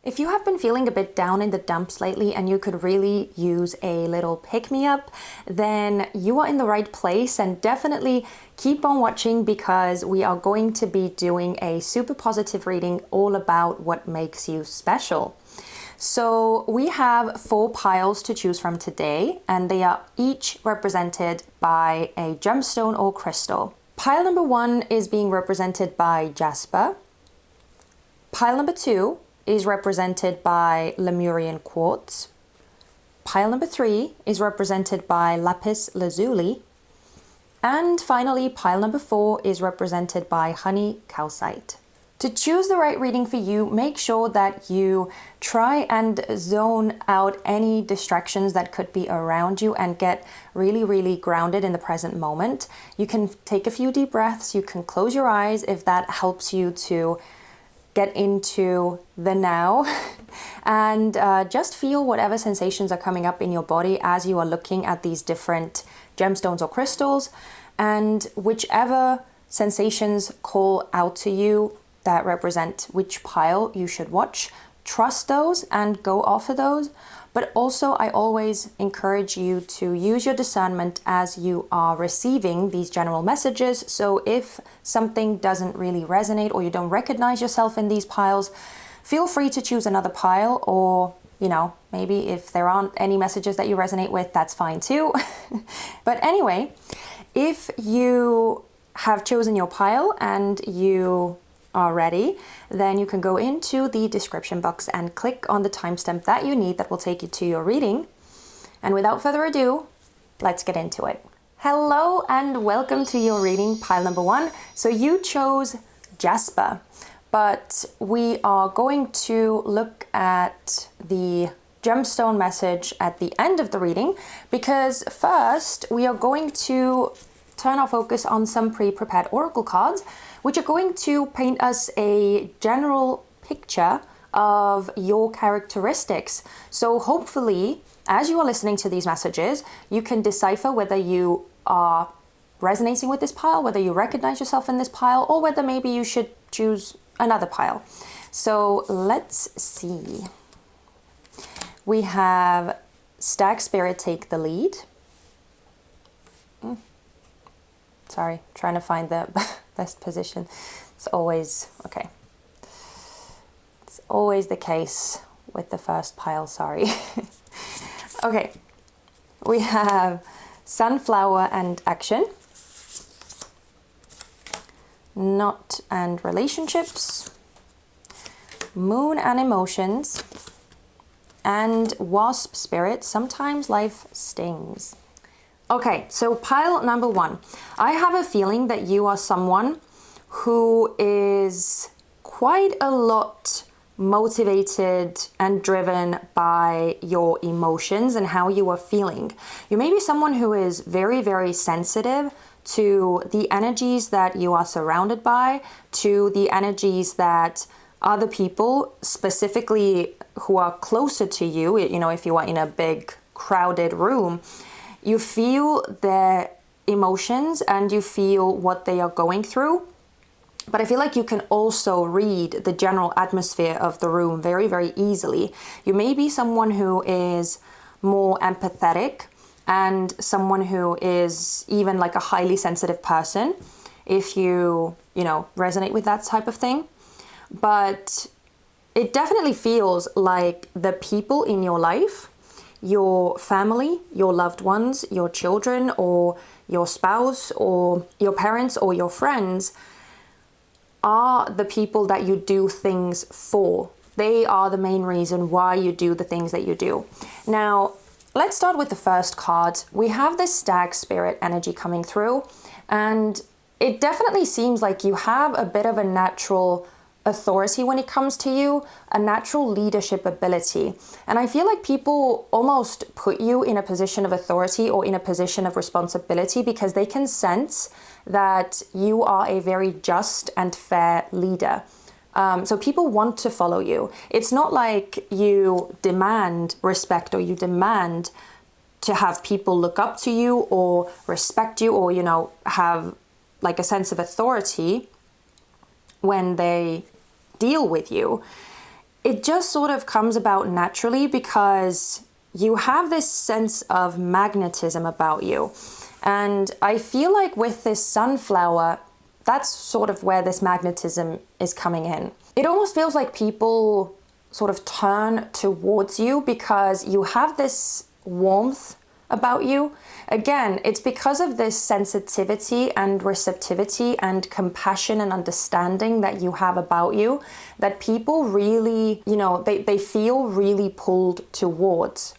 If you have been feeling a bit down in the dumps lately and you could really use a little pick-me-up, then you are in the right place, and definitely keep on watching because we are going to be doing a super positive reading all about what makes you special. So we have 4 piles to choose from today, and they are each represented by a gemstone or crystal. Pile number 1 is being represented by Jasper. Pile number 2 is represented by Lemurian Quartz. Pile number 3 is represented by Lapis Lazuli. And finally, pile number 4 is represented by honey calcite. To choose the right reading for you, make sure that you try and zone out any distractions that could be around you and get really, really grounded in the present moment. You can take a few deep breaths, you can close your eyes if that helps you to get into the now, and just feel whatever sensations are coming up in your body as you are looking at these different gemstones or crystals, and whichever sensations call out to you that represent which pile you should watch, trust those and go offer those. But also, I always encourage you to use your discernment as you are receiving these general messages. So if something doesn't really resonate or you don't recognize yourself in these piles, feel free to choose another pile, or, you know, maybe if there aren't any messages that you resonate with, that's fine too. But anyway, if you have chosen your pile and you are ready, then you can go into the description box and click on the timestamp that you need that will take you to your reading. And without further ado, let's get into it. Hello and welcome to your reading, pile number 1. So you chose Jasper, but we are going to look at the gemstone message at the end of the reading, because first we are going to turn our focus on some pre-prepared oracle cards, which are going to paint us a general picture of your characteristics. So hopefully, as you are listening to these messages, you can decipher whether you are resonating with this pile, whether you recognize yourself in this pile, or whether maybe you should choose another pile. So let's see. We have Stag Spirit take the lead. Sorry, trying to find the best position. It's always, okay. It's always the case with the first pile, sorry. Okay, we have Sunflower and Action. Knot and Relationships. Moon and Emotions. And Wasp Spirit, Sometimes Life Stings. Okay, so pile number 1. I have a feeling that you are someone who is quite a lot motivated and driven by your emotions and how you are feeling. You may be someone who is very, very sensitive to the energies that you are surrounded by, to the energies that other people, specifically who are closer to you, you know, if you are in a big crowded room, you feel their emotions and you feel what they are going through. But I feel like you can also read the general atmosphere of the room very, very easily. You may be someone who is more empathetic and someone who is even like a highly sensitive person, if you know, resonate with that type of thing. But it definitely feels like the people in your life, your family, your loved ones, your children, or your spouse, or your parents, or your friends, are the people that you do things for. They are the main reason why you do the things that you do. Now, let's start with the first card. We have this Stag Spirit energy coming through, and it definitely seems like you have a bit of a natural authority when it comes to you, a natural leadership ability. And I feel like people almost put you in a position of authority or in a position of responsibility because they can sense that you are a very just and fair leader. So people want to follow you. It's not like you demand respect or you demand to have people look up to you or respect you or, you know, have like a sense of authority when they deal with you. it just sort of comes about naturally because you have this sense of magnetism about you. And I feel like with this sunflower, that's sort of where this magnetism is coming in. It almost feels like people sort of turn towards you because you have this warmth about you. Again, it's because of this sensitivity and receptivity and compassion and understanding that you have about you that people really, they feel really pulled towards.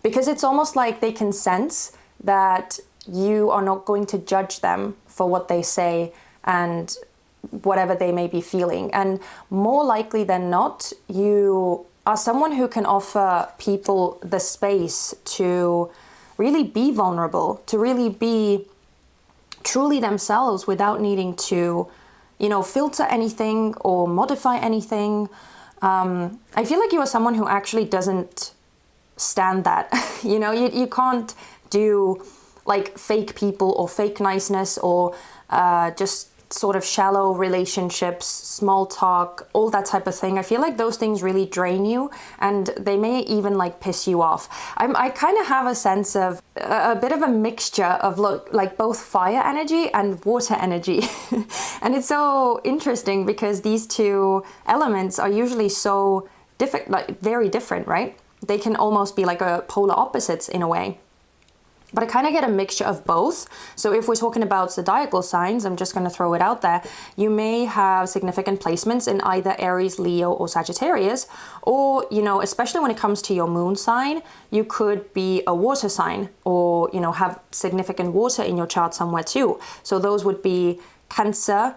Because it's almost like they can sense that you are not going to judge them for what they say and whatever they may be feeling. And more likely than not, you are someone who can offer people the space to really be vulnerable, to really be truly themselves without needing to, filter anything or modify anything. I feel like you are someone who actually doesn't stand that. You can't do like fake people or fake niceness or just sort of shallow relationships, small talk, all that type of thing. I feel like those things really drain you and they may even like piss you off. I kind of have a sense of a bit of a mixture of like both fire energy and water energy. And it's so interesting because these two elements are usually so different, like very different, right? They can almost be like a polar opposites in a way. But I kind of get a mixture of both. So if we're talking about zodiacal signs, I'm just going to throw it out there. You may have significant placements in either Aries, Leo, or Sagittarius. Or, especially when it comes to your moon sign, you could be a water sign or, have significant water in your chart somewhere too. So those would be Cancer,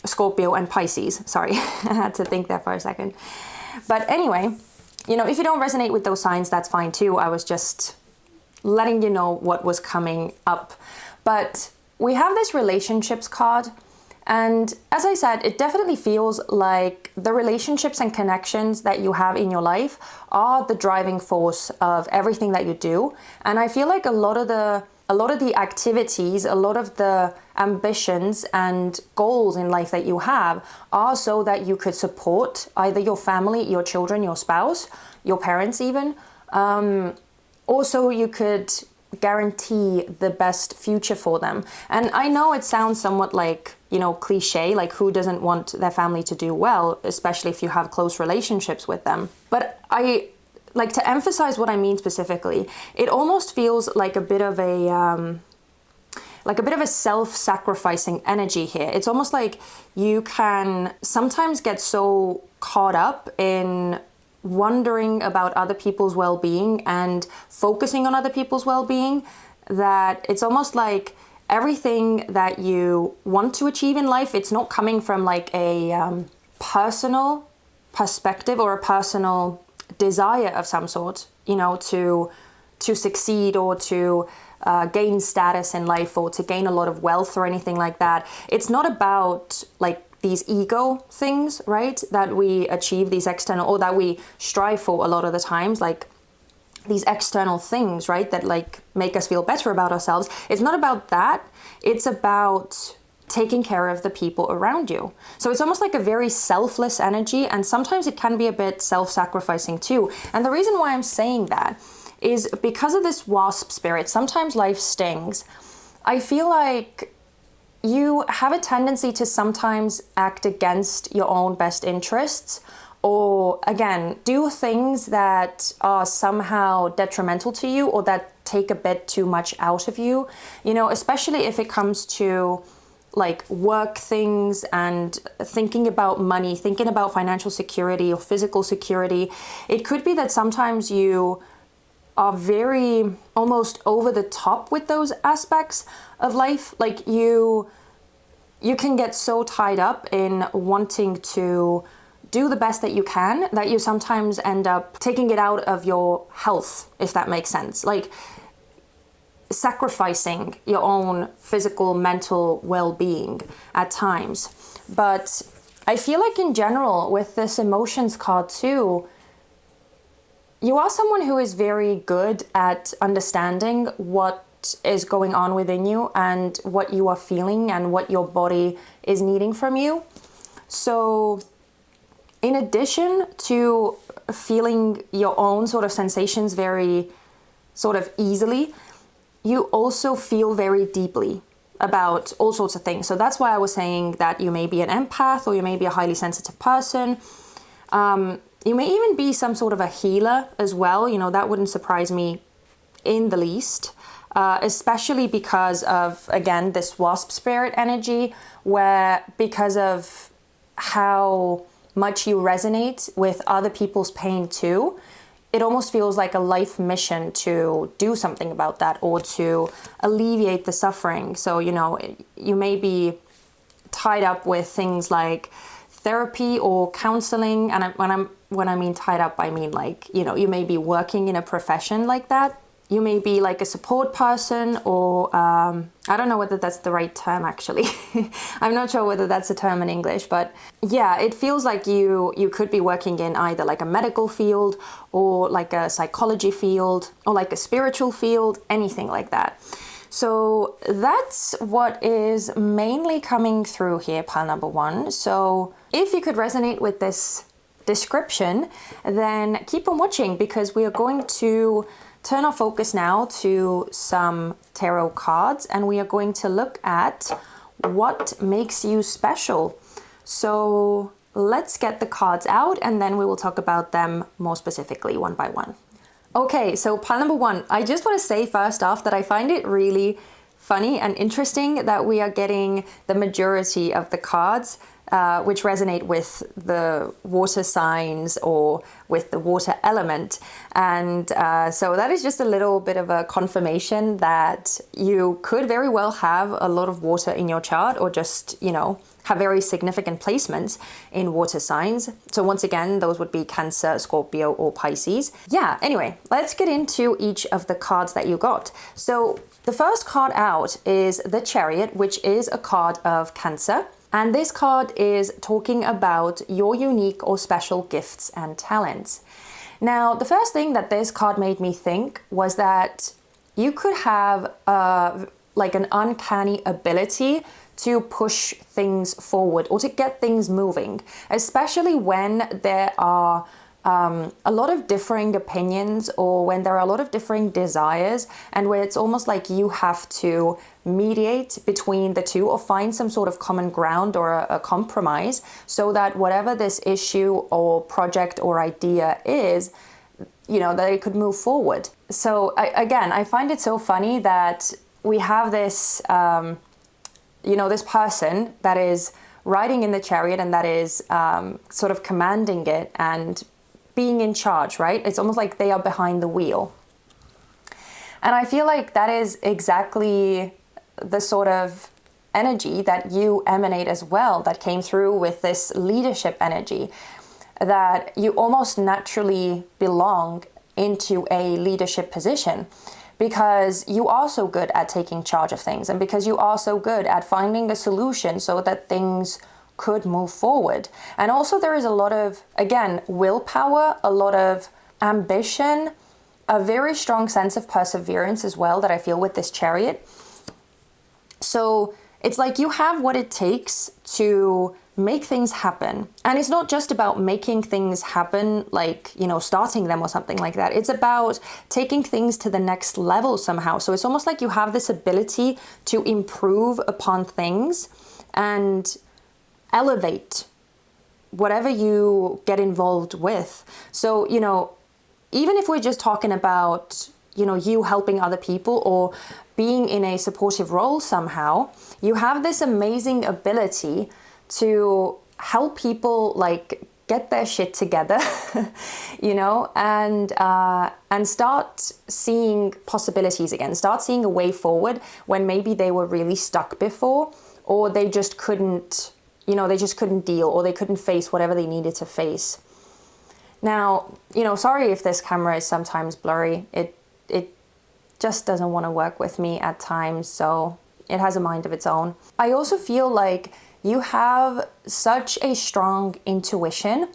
Scorpio, and Pisces. Sorry, I had to think there for a second. But anyway, if you don't resonate with those signs, that's fine too. I was just letting you know what was coming up. But we have this relationships card. And as I said, it definitely feels like the relationships and connections that you have in your life are the driving force of everything that you do. And I feel like a lot of the activities, a lot of the ambitions and goals in life that you have are so that you could support either your family, your children, your spouse, your parents even. Also, you could guarantee the best future for them. And I know it sounds somewhat like, cliche, like who doesn't want their family to do well, especially if you have close relationships with them. But I like to emphasize what I mean specifically. It almost feels like a bit of a self-sacrificing energy here. It's almost like you can sometimes get so caught up in wondering about other people's well-being and focusing on other people's well-being that it's almost like everything that you want to achieve in life, it's not coming from like a personal perspective or a personal desire of some sort, to succeed or to gain status in life or to gain a lot of wealth or anything like that. It's not about like these ego things, right, that we achieve, these external, or that we strive for a lot of the times, like these external things, right, that like make us feel better about ourselves. It's not about that. It's about taking care of the people around you. So it's almost like a very selfless energy, and sometimes it can be a bit self-sacrificing too. And the reason why I'm saying that is because of this wasp spirit. Sometimes life stings. I feel like you have a tendency to sometimes act against your own best interests, or again, do things that are somehow detrimental to you or that take a bit too much out of you, especially if it comes to like work things and thinking about money, thinking about financial security or physical security. It could be that sometimes you are very almost over the top with those aspects of life. Like you can get so tied up in wanting to do the best that you can that you sometimes end up taking it out of your health, if that makes sense. Like sacrificing your own physical, mental well-being at times. But I feel like in general with this emotions card too, you are someone who is very good at understanding what is going on within you and what you are feeling and what your body is needing from you. So in addition to feeling your own sort of sensations very sort of easily, you also feel very deeply about all sorts of things. So that's why I was saying that you may be an empath, or you may be a highly sensitive person. You may even be some sort of a healer as well. You know, that wouldn't surprise me in the least, especially because of, again, this wasp spirit energy, where because of how much you resonate with other people's pain too, it almost feels like a life mission to do something about that, or to alleviate the suffering. So, you know, you may be tied up with things like therapy or counseling. And when I mean tied up, I mean like, you know, you may be working in a profession like that. You may be like a support person, or I don't know whether that's the right term actually. I'm not sure whether that's a term in English, but yeah, it feels like you could be working in either like a medical field, or like a psychology field, or like a spiritual field, anything like that. So that's what is mainly coming through here, pile number 1. So if you could resonate with this description, then keep on watching, because we are going to turn our focus now to some tarot cards, and we are going to look at what makes you special. So let's get the cards out, and then we will talk about them more specifically one by one. Okay, so pile number 1, I just want to say first off that I find it really funny and interesting that we are getting the majority of the cards which resonate with the water signs or with the water element. And so that is just a little bit of a confirmation that you could very well have a lot of water in your chart, or just, you know, have very significant placements in water signs. So once again, those would be Cancer, Scorpio, or Pisces. Yeah, anyway, let's get into each of the cards that you got. So the first card out is the Chariot, which is a card of Cancer. And this card is talking about your unique or special gifts and talents. Now, the first thing that this card made me think was that you could have like an uncanny ability to push things forward, or to get things moving, especially when there are a lot of differing opinions, or when there are a lot of differing desires, and where it's almost like you have to mediate between the two, or find some sort of common ground or a compromise, so that whatever this issue or project or idea is, you know, that it could move forward. So I find it so funny that we have this, you know, this person that is riding in the chariot, and that is sort of commanding it and being in charge, right? It's almost like they are behind the wheel. And I feel like that is exactly the sort of energy that you emanate as well, that came through with this leadership energy, that you almost naturally belong into a leadership position, because you are so good at taking charge of things, and because you are so good at finding a solution so that things could move forward. And also there is a lot of, again, willpower, a lot of ambition, a very strong sense of perseverance as well that I feel with this Chariot. So it's like you have what it takes to make things happen. And it's not just about making things happen, like, you know, starting them or something like that. It's about taking things to the next level somehow. So it's almost like you have this ability to improve upon things and elevate whatever you get involved with. So, you know, even if we're just talking about, you know, you helping other people or being in a supportive role somehow, you have this amazing ability to help people like get their shit together, you know, and start seeing possibilities again, start seeing a way forward when maybe they were really stuck before, or they just couldn't, you know, they just couldn't deal, or they couldn't face whatever they needed to face. Now, you know, sorry if this camera is sometimes blurry. It just doesn't want to work with me at times, so it has a mind of its own. I also feel like you have such a strong intuition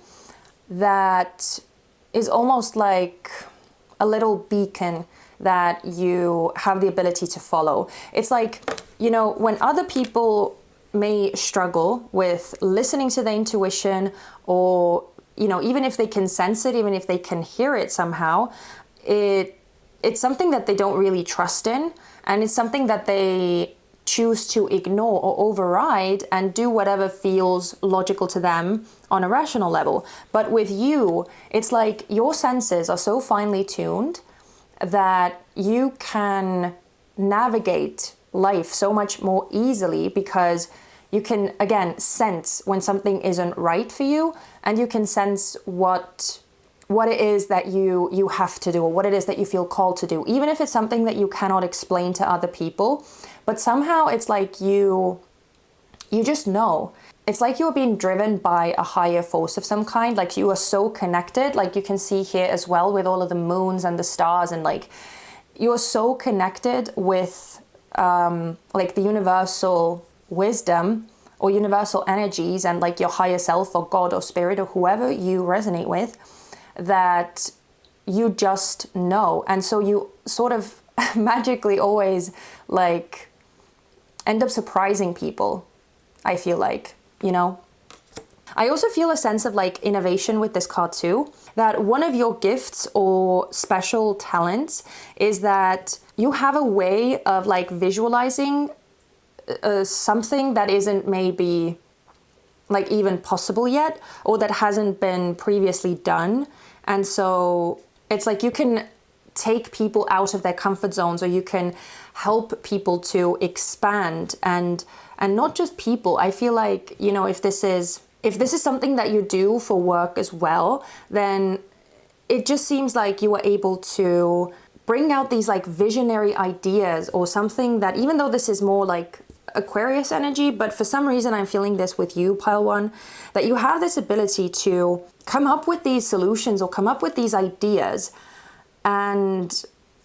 that is almost like a little beacon that you have the ability to follow. It's like, you know, when other people may struggle with listening to their intuition or even if they can sense it, even if they can hear it somehow, it's something that they don't really trust in, and it's something that they choose to ignore or override and do whatever feels logical to them on a rational level. But with you, it's like your senses are so finely tuned that you can navigate life so much more easily, because you can, again, sense when something isn't right for you, and you can sense what it is that you have to do, or what it is that you feel called to do, even if it's something that you cannot explain to other people. But somehow it's like you just know. It's like you're being driven by a higher force of some kind. Like you are so connected, like you can see here as well with all of the moons and the stars, and like you're so connected with like the universal wisdom or universal energies, and like your higher self or God or spirit or whoever you resonate with, that you just know. And so you sort of magically always like end up surprising people, I feel like, I also feel a sense of like innovation with this card too, that one of your gifts or special talents is that you have a way of like visualizing something that isn't maybe like even possible yet, or that hasn't been previously done. And so it's like you can take people out of their comfort zones, or you can help people to expand, and not just people. I feel like, if this is something that you do for work as well, then it just seems like you are able to bring out these like visionary ideas, or something that, even though this is more like Aquarius energy, but for some reason I'm feeling this with you, Pile 1, that you have this ability to come up with these solutions or come up with these ideas, and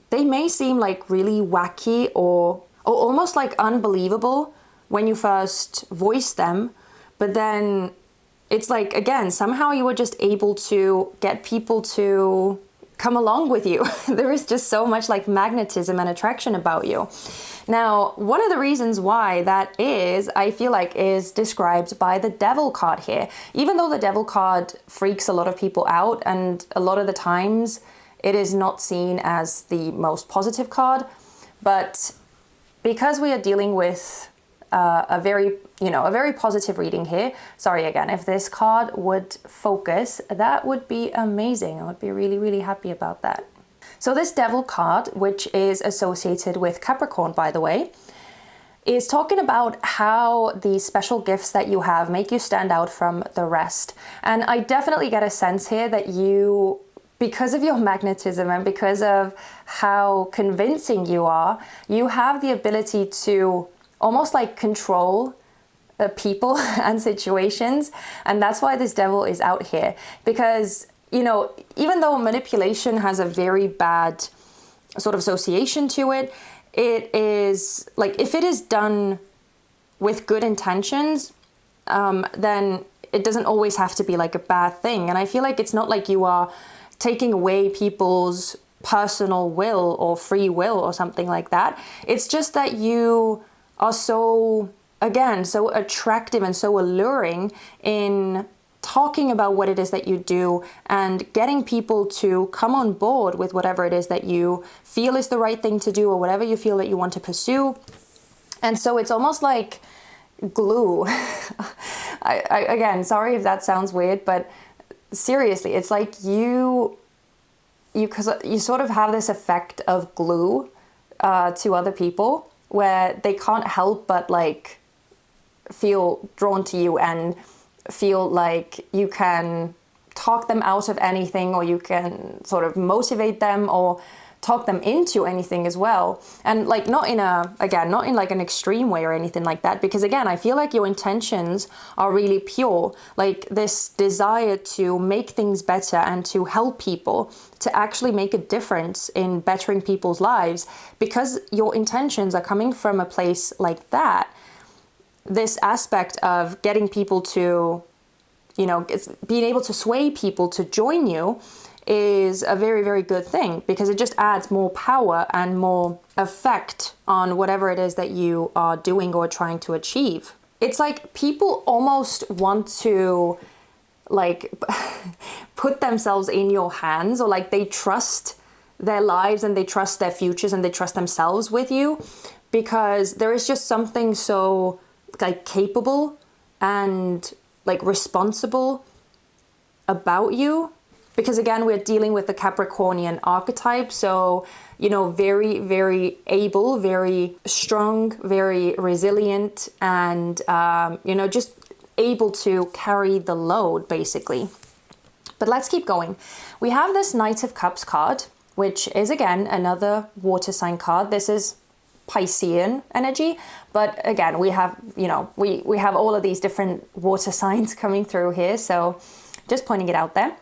they may seem like really wacky or almost like unbelievable when you first voice them, but then it's like, again, somehow you were just able to get people to come along with you. There is just so much like magnetism and attraction about you. Now, one of the reasons why that is, I feel like, is described by the Devil card here. Even though the Devil card freaks a lot of people out, and a lot of the times it is not seen as the most positive card, but because we are dealing with a very positive reading here. Sorry again, if this card would focus, that would be amazing. I would be really, really happy about that. So this Devil card, which is associated with Capricorn, by the way, is talking about how the special gifts that you have make you stand out from the rest. And I definitely get a sense here that you, because of your magnetism and because of how convincing you are, you have the ability to almost like control people and situations. And that's why this Devil is out here. Because, even though manipulation has a very bad sort of association to it, it is like, if it is done with good intentions, then it doesn't always have to be like a bad thing. And I feel like it's not like you are taking away people's personal will or free will or something like that. It's just that you are so attractive and so alluring in talking about what it is that you do and getting people to come on board with whatever it is that you feel is the right thing to do, or whatever you feel that you want to pursue. And so it's almost like glue. Again, sorry if that sounds weird, but seriously, it's like you sort of have this effect of glue to other people, where they can't help but like feel drawn to you and feel like you can talk them out of anything, or you can sort of motivate them or talk them into anything as well. And like not in like an extreme way or anything like that, because again, I feel like your intentions are really pure, like this desire to make things better and to help people, to actually make a difference in bettering people's lives. Because your intentions are coming from a place like that, this aspect of getting people to, being able to sway people to join you is a very, very good thing, because it just adds more power and more effect on whatever it is that you are doing or trying to achieve. It's like people almost want to like put themselves in your hands, or like they trust their lives and they trust their futures and they trust themselves with you, because there is just something so like capable and like responsible about you. Because again, we're dealing with the Capricornian archetype, so you know, very, very able, very strong, very resilient, and you know, just able to carry the load basically. But let's keep going. We have this Knight of Cups card, which is again another water sign card. This is Piscean energy, but again, we have, you know, we have all of these different water signs coming through here, so just pointing it out there.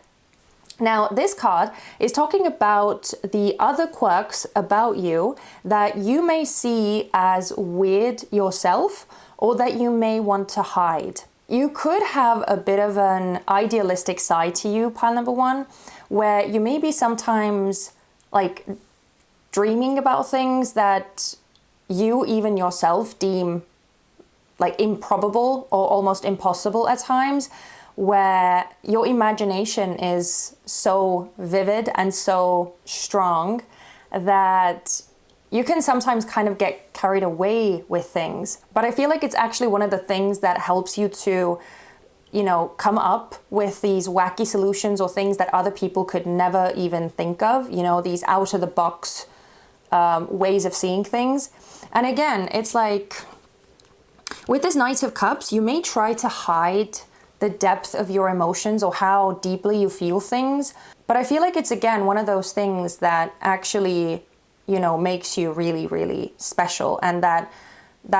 Now, this card is talking about the other quirks about you that you may see as weird yourself, or that you may want to hide. You could have a bit of an idealistic side to you, pile number one, where you may be sometimes like dreaming about things that you even yourself deem like improbable or almost impossible at times, where your imagination is so vivid and so strong that you can sometimes kind of get carried away with things. But I feel like it's actually one of the things that helps you to, you know, come up with these wacky solutions or things that other people could never even think of, you know, these out of the box ways of seeing things. And again, it's like with this Knight of Cups, you may try to hide the depth of your emotions or how deeply you feel things. But I feel like it's, again, one of those things that actually, you know, makes you really, really special. And that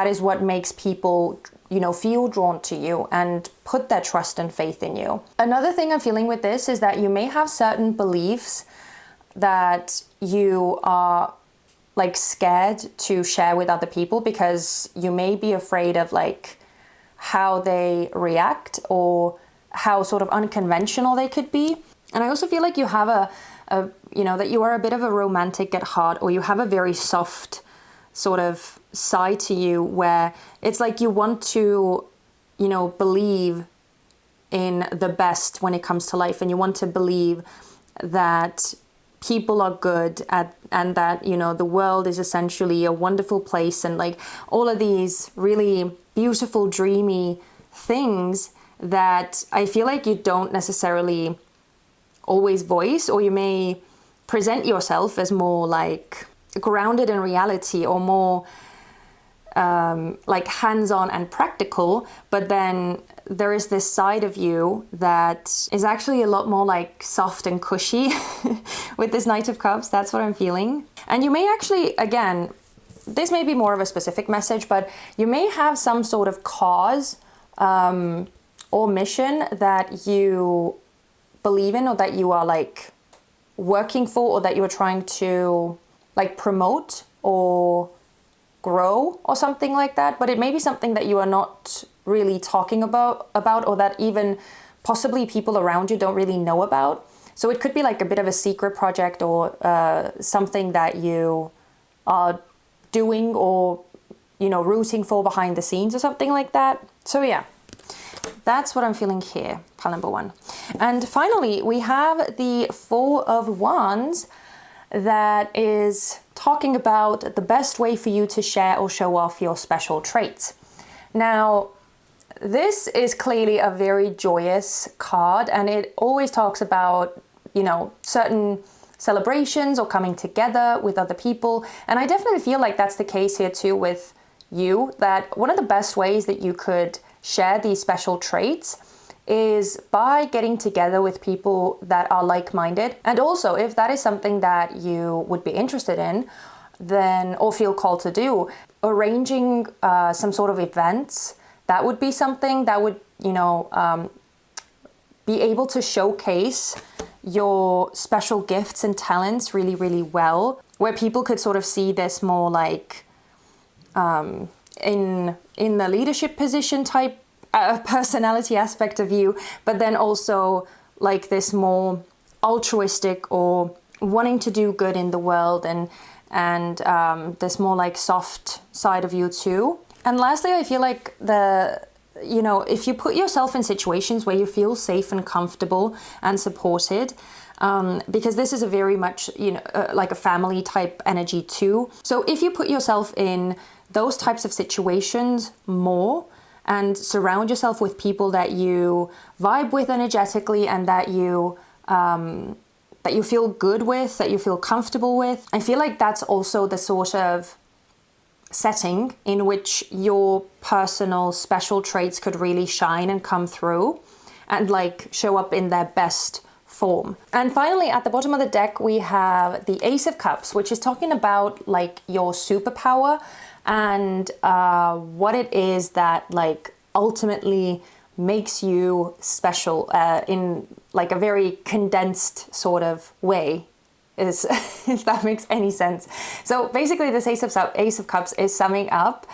is what makes people, you know, feel drawn to you and put their trust and faith in you. Another thing I'm feeling with this is that you may have certain beliefs that you are like scared to share with other people, because you may be afraid of like how they react or how sort of unconventional they could be. And I also feel like you have a you know, that you are a bit of a romantic at heart, or you have a very soft sort of side to you where it's like you want to, you know, believe in the best when it comes to life, and you want to believe that people are good and that, you know, the world is essentially a wonderful place, and like all of these really beautiful, dreamy things that I feel like you don't necessarily always voice, or you may present yourself as more like grounded in reality, or more like hands-on and practical, but then there is this side of you that is actually a lot more like soft and cushy with this Knight of Cups. That's what I'm feeling. And you may actually, again, this may be more of a specific message, but you may have some sort of cause or mission that you believe in, or that you are like working for, or that you are trying to like promote or grow or something like that. But it may be something that you are not really talking about, or that even possibly people around you don't really know about. So it could be like a bit of a secret project, or something that you are doing, or, you know, rooting for behind the scenes or something like that. So yeah, that's what I'm feeling here, pile number one. And finally, we have the Four of Wands, that is talking about the best way for you to share or show off your special traits. Now, this is clearly a very joyous card, and it always talks about, you know, certain celebrations or coming together with other people. And I definitely feel like that's the case here too with you, that one of the best ways that you could share these special traits is by getting together with people that are like-minded. And also, if that is something that you would be interested in, then, or feel called to do, arranging some sort of events, that would be something that would, you know, be able to showcase your special gifts and talents really, really well, where people could sort of see this more like in the leadership position type personality aspect of you, but then also like this more altruistic or wanting to do good in the world, and this more like soft side of you too. And lastly, I feel like the you know, if you put yourself in situations where you feel safe and comfortable and supported, because this is a very much, you know, like a family type energy too. So if you put yourself in those types of situations more and surround yourself with people that you vibe with energetically and that you feel good with, that you feel comfortable with, I feel like that's also the sort of setting in which your personal special traits could really shine and come through and like show up in their best form. And finally, at the bottom of the deck, we have the Ace of Cups, which is talking about like your superpower and what it is that like ultimately makes you special in like a very condensed sort of way, is if that makes any sense. So basically this Ace of Cups is summing up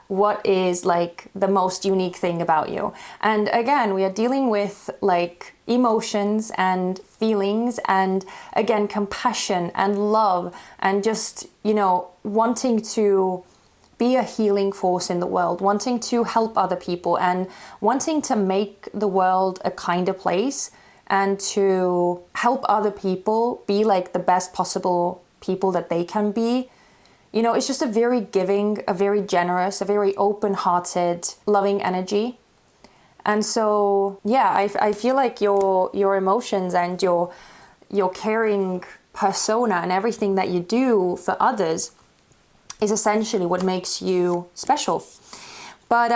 what is like the most unique thing about you. And again, we are dealing with like emotions and feelings and again compassion and love and just, you know, wanting to be a healing force in the world, wanting to help other people and wanting to make the world a kinder place and to help other people be like the best possible people that they can be. You know, it's just a very giving, a very generous, a very open-hearted, loving energy. And so, yeah, I feel like your emotions and your caring persona and everything that you do for others is essentially what makes you special. But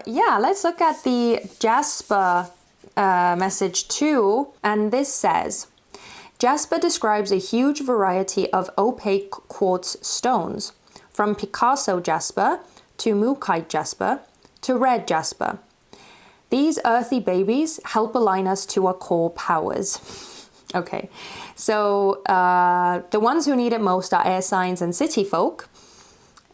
yeah, let's look at the Jasper message too. And this says, Jasper describes a huge variety of opaque quartz stones, from Picasso jasper to Mookaite jasper to red jasper. These earthy babies help align us to our core powers. Okay, so the ones who need it most are air signs and city folk,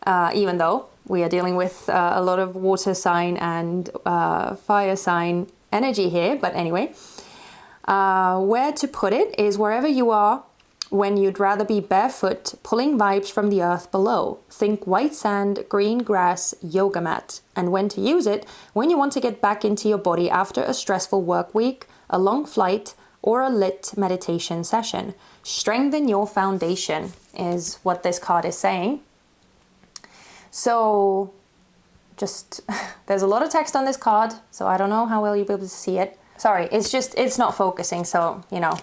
even though we are dealing with a lot of water sign and fire sign energy here. But anyway, where to put it is wherever you are when you'd rather be barefoot, pulling vibes from the earth below. Think white sand, green grass, yoga mat. And when to use it, when you want to get back into your body after a stressful work week, a long flight, or a lit meditation session. Strengthen your foundation is what this card is saying. So just, there's a lot of text on this card, so I don't know how well you'll be able to see it. Sorry, it's not focusing, so, you know,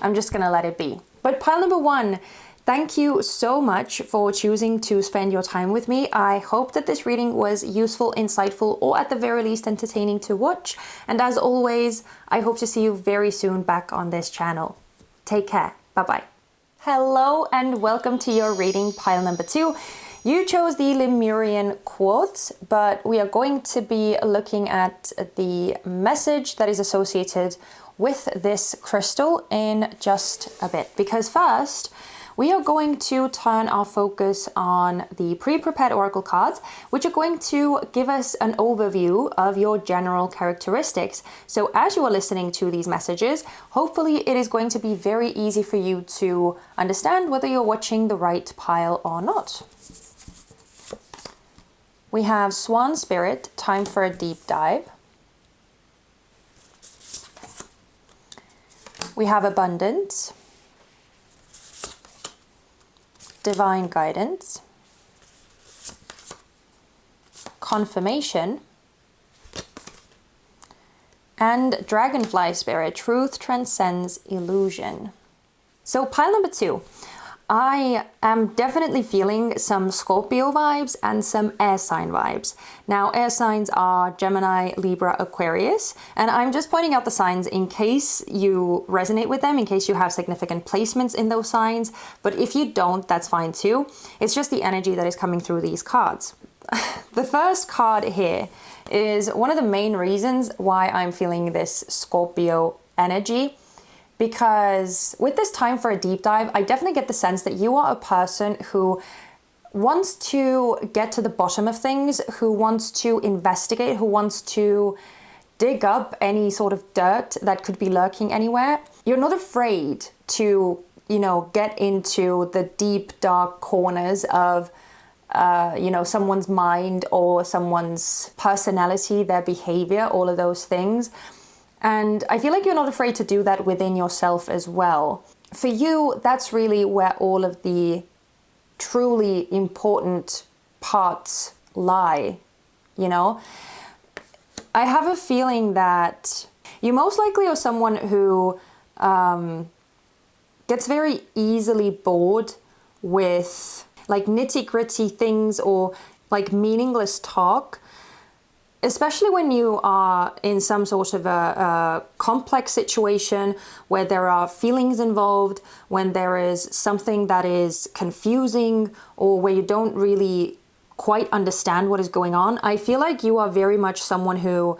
I'm just gonna let it be. But pile number one, thank you so much for choosing to spend your time with me. I hope that this reading was useful, insightful, or at the very least entertaining to watch. And as always, I hope to see you very soon back on this channel. Take care. Bye-bye. Hello and welcome to your reading pile number two. You chose the Lemurian Quartz, but we are going to be looking at the message that is associated with this crystal in just a bit. Because first, we are going to turn our focus on the pre-prepared oracle cards, which are going to give us an overview of your general characteristics. So as you are listening to these messages, hopefully it is going to be very easy for you to understand whether you're watching the right pile or not. We have Swan Spirit, time for a deep dive. We have Abundance, Divine Guidance, Confirmation, and Dragonfly Spirit, Truth Transcends Illusion. So pile number two. I am definitely feeling some Scorpio vibes and some air sign vibes. Now, air signs are Gemini, Libra, Aquarius, and I'm just pointing out the signs in case you resonate with them, in case you have significant placements in those signs. But if you don't, that's fine too. It's just the energy that is coming through these cards. The first card here is one of the main reasons why I'm feeling this Scorpio energy. Because with this time for a deep dive, I definitely get the sense that you are a person who wants to get to the bottom of things, who wants to investigate, who wants to dig up any sort of dirt that could be lurking anywhere. You're not afraid to, you know, get into the deep, dark corners of someone's mind or someone's personality, their behavior, all of those things. And I feel like you're not afraid to do that within yourself as well. For you, that's really where all of the truly important parts lie, I have a feeling that you most likely are someone who gets very easily bored with like nitty-gritty things or like meaningless talk, especially when you are in some sort of a complex situation where there are feelings involved, when there is something that is confusing or where you don't really quite understand what is going on. I feel like you are very much someone who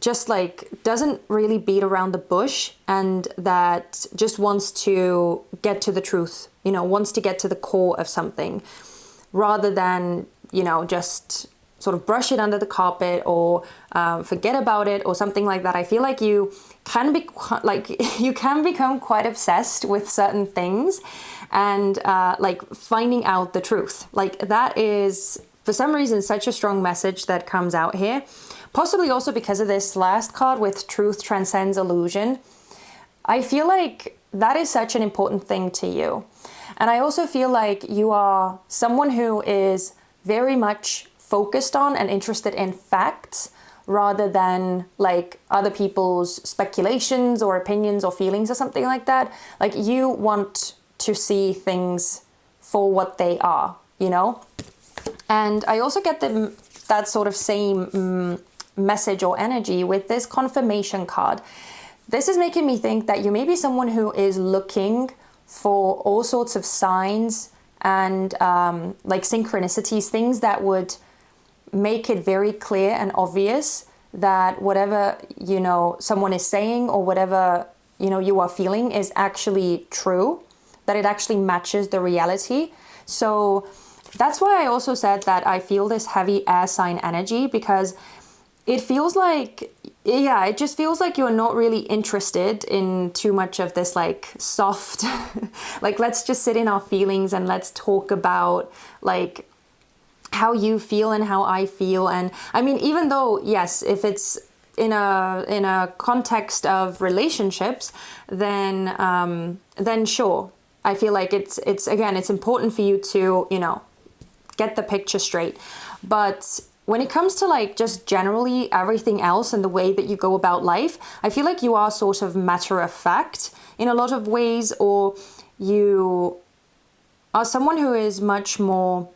just like doesn't really beat around the bush and that just wants to get to the truth, wants to get to the core of something rather than, just sort of brush it under the carpet or forget about it or something like that. I feel like you can become quite obsessed with certain things and finding out the truth. Like that is, for some reason, such a strong message that comes out here. Possibly also because of this last card with truth transcends illusion. I feel like that is such an important thing to you. And I also feel like you are someone who is very much focused on and interested in facts rather than like other people's speculations or opinions or feelings or something like that. Like you want to see things for what they are, And I also get that sort of same message or energy with this confirmation card. This is making me think that you may be someone who is looking for all sorts of signs and like synchronicities, things that would make it very clear and obvious that whatever, someone is saying or whatever, you are feeling is actually true, that it actually matches the reality. So that's why I also said that I feel this heavy air sign energy, because it feels like, it just feels like you're not really interested in too much of this like soft, like let's just sit in our feelings and let's talk about like how you feel and how I feel. And I mean, even though, yes, if it's in a context of relationships, then sure. I feel like it's important for you to, get the picture straight. But when it comes to like just generally everything else and the way that you go about life, I feel like you are sort of matter of fact in a lot of ways, or you are someone who is much more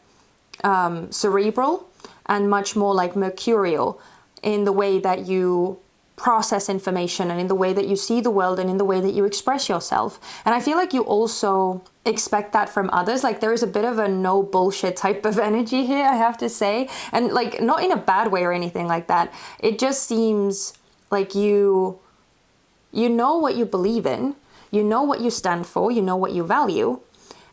cerebral and much more like mercurial in the way that you process information and in the way that you see the world and in the way that you express yourself. And I feel like you also expect that from others. Like there is a bit of a no bullshit type of energy here, I have to say. And like not in a bad way or anything like that. It just seems like you know what you believe in, you know what you stand for, you know what you value,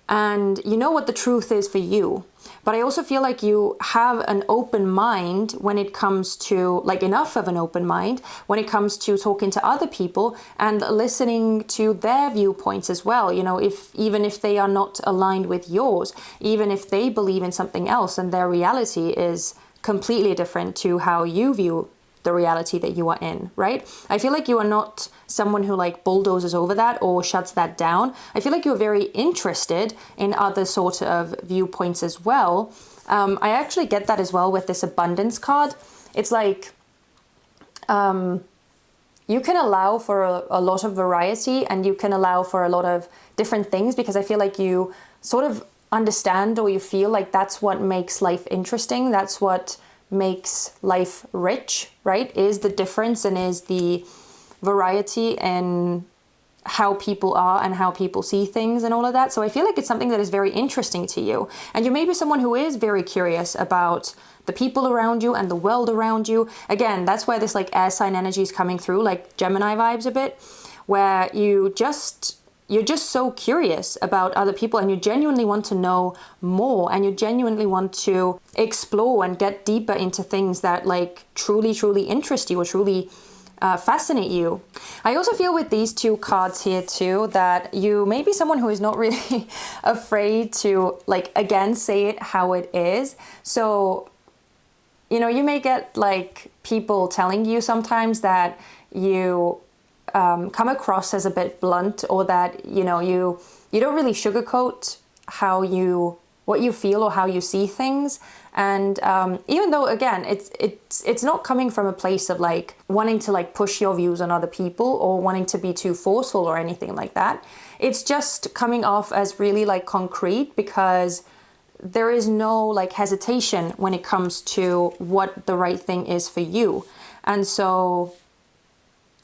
and you know what the truth is for you. But I also feel like you have an open mind when it comes to, like enough of an open mind when it comes to talking to other people and listening to their viewpoints as well. Even if they are not aligned with yours, even if they believe in something else and their reality is completely different to how you view the reality that you are in, right? I feel like you are not someone who like bulldozes over that or shuts that down. I feel like you're very interested in other sort of viewpoints as well. I actually get that as well with this abundance card. It's like you can allow for a lot of variety and you can allow for a lot of different things, because I feel like you sort of understand, or you feel like that's what makes life interesting. That's what makes life rich, right? Is the difference and is the variety in how people are and how people see things and all of that. So I feel like it's something that is very interesting to you. And you may be someone who is very curious about the people around you and the world around you. Again, that's where this like air sign energy is coming through, like Gemini vibes a bit, where you're just so curious about other people and you genuinely want to know more and you genuinely want to explore and get deeper into things that like truly interest you or truly fascinate you. I also feel with these two cards here too that you may be someone who is not really afraid to, like, again, say it how it is. So, you know, you may get like people telling you sometimes that you come across as a bit blunt, or that, you know, you don't really sugarcoat what you feel or how you see things. And even though, again, it's not coming from a place of like wanting to like push your views on other people or wanting to be too forceful or anything like that. It's just coming off as really like concrete, because there is no like hesitation when it comes to what the right thing is for you. And so,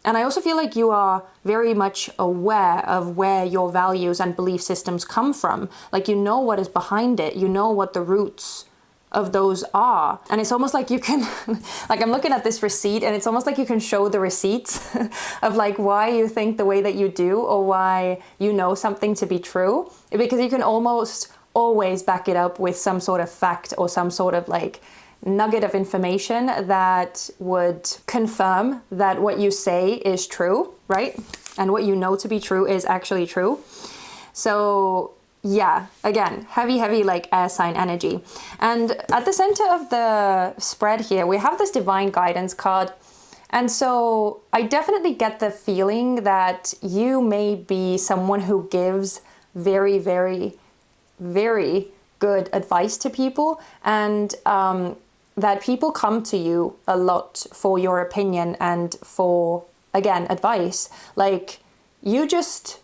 and I also feel like you are very much aware of where your values and belief systems come from. Like, you know what is behind it. You know what the roots of those are. And it's almost like you can, like, I'm looking at this receipt, and it's almost like you can show the receipts of like why you think the way that you do, or why you know something to be true, because you can almost always back it up with some sort of fact or some sort of like nugget of information that would confirm that what you say is true, right? And what you know to be true is actually true. So yeah, again, heavy like air sign energy. And at the center of the spread here, we have this divine guidance card. And so I definitely get the feeling that you may be someone who gives very, very, very good advice to people, and that people come to you a lot for your opinion and for, again, advice. Like, you just,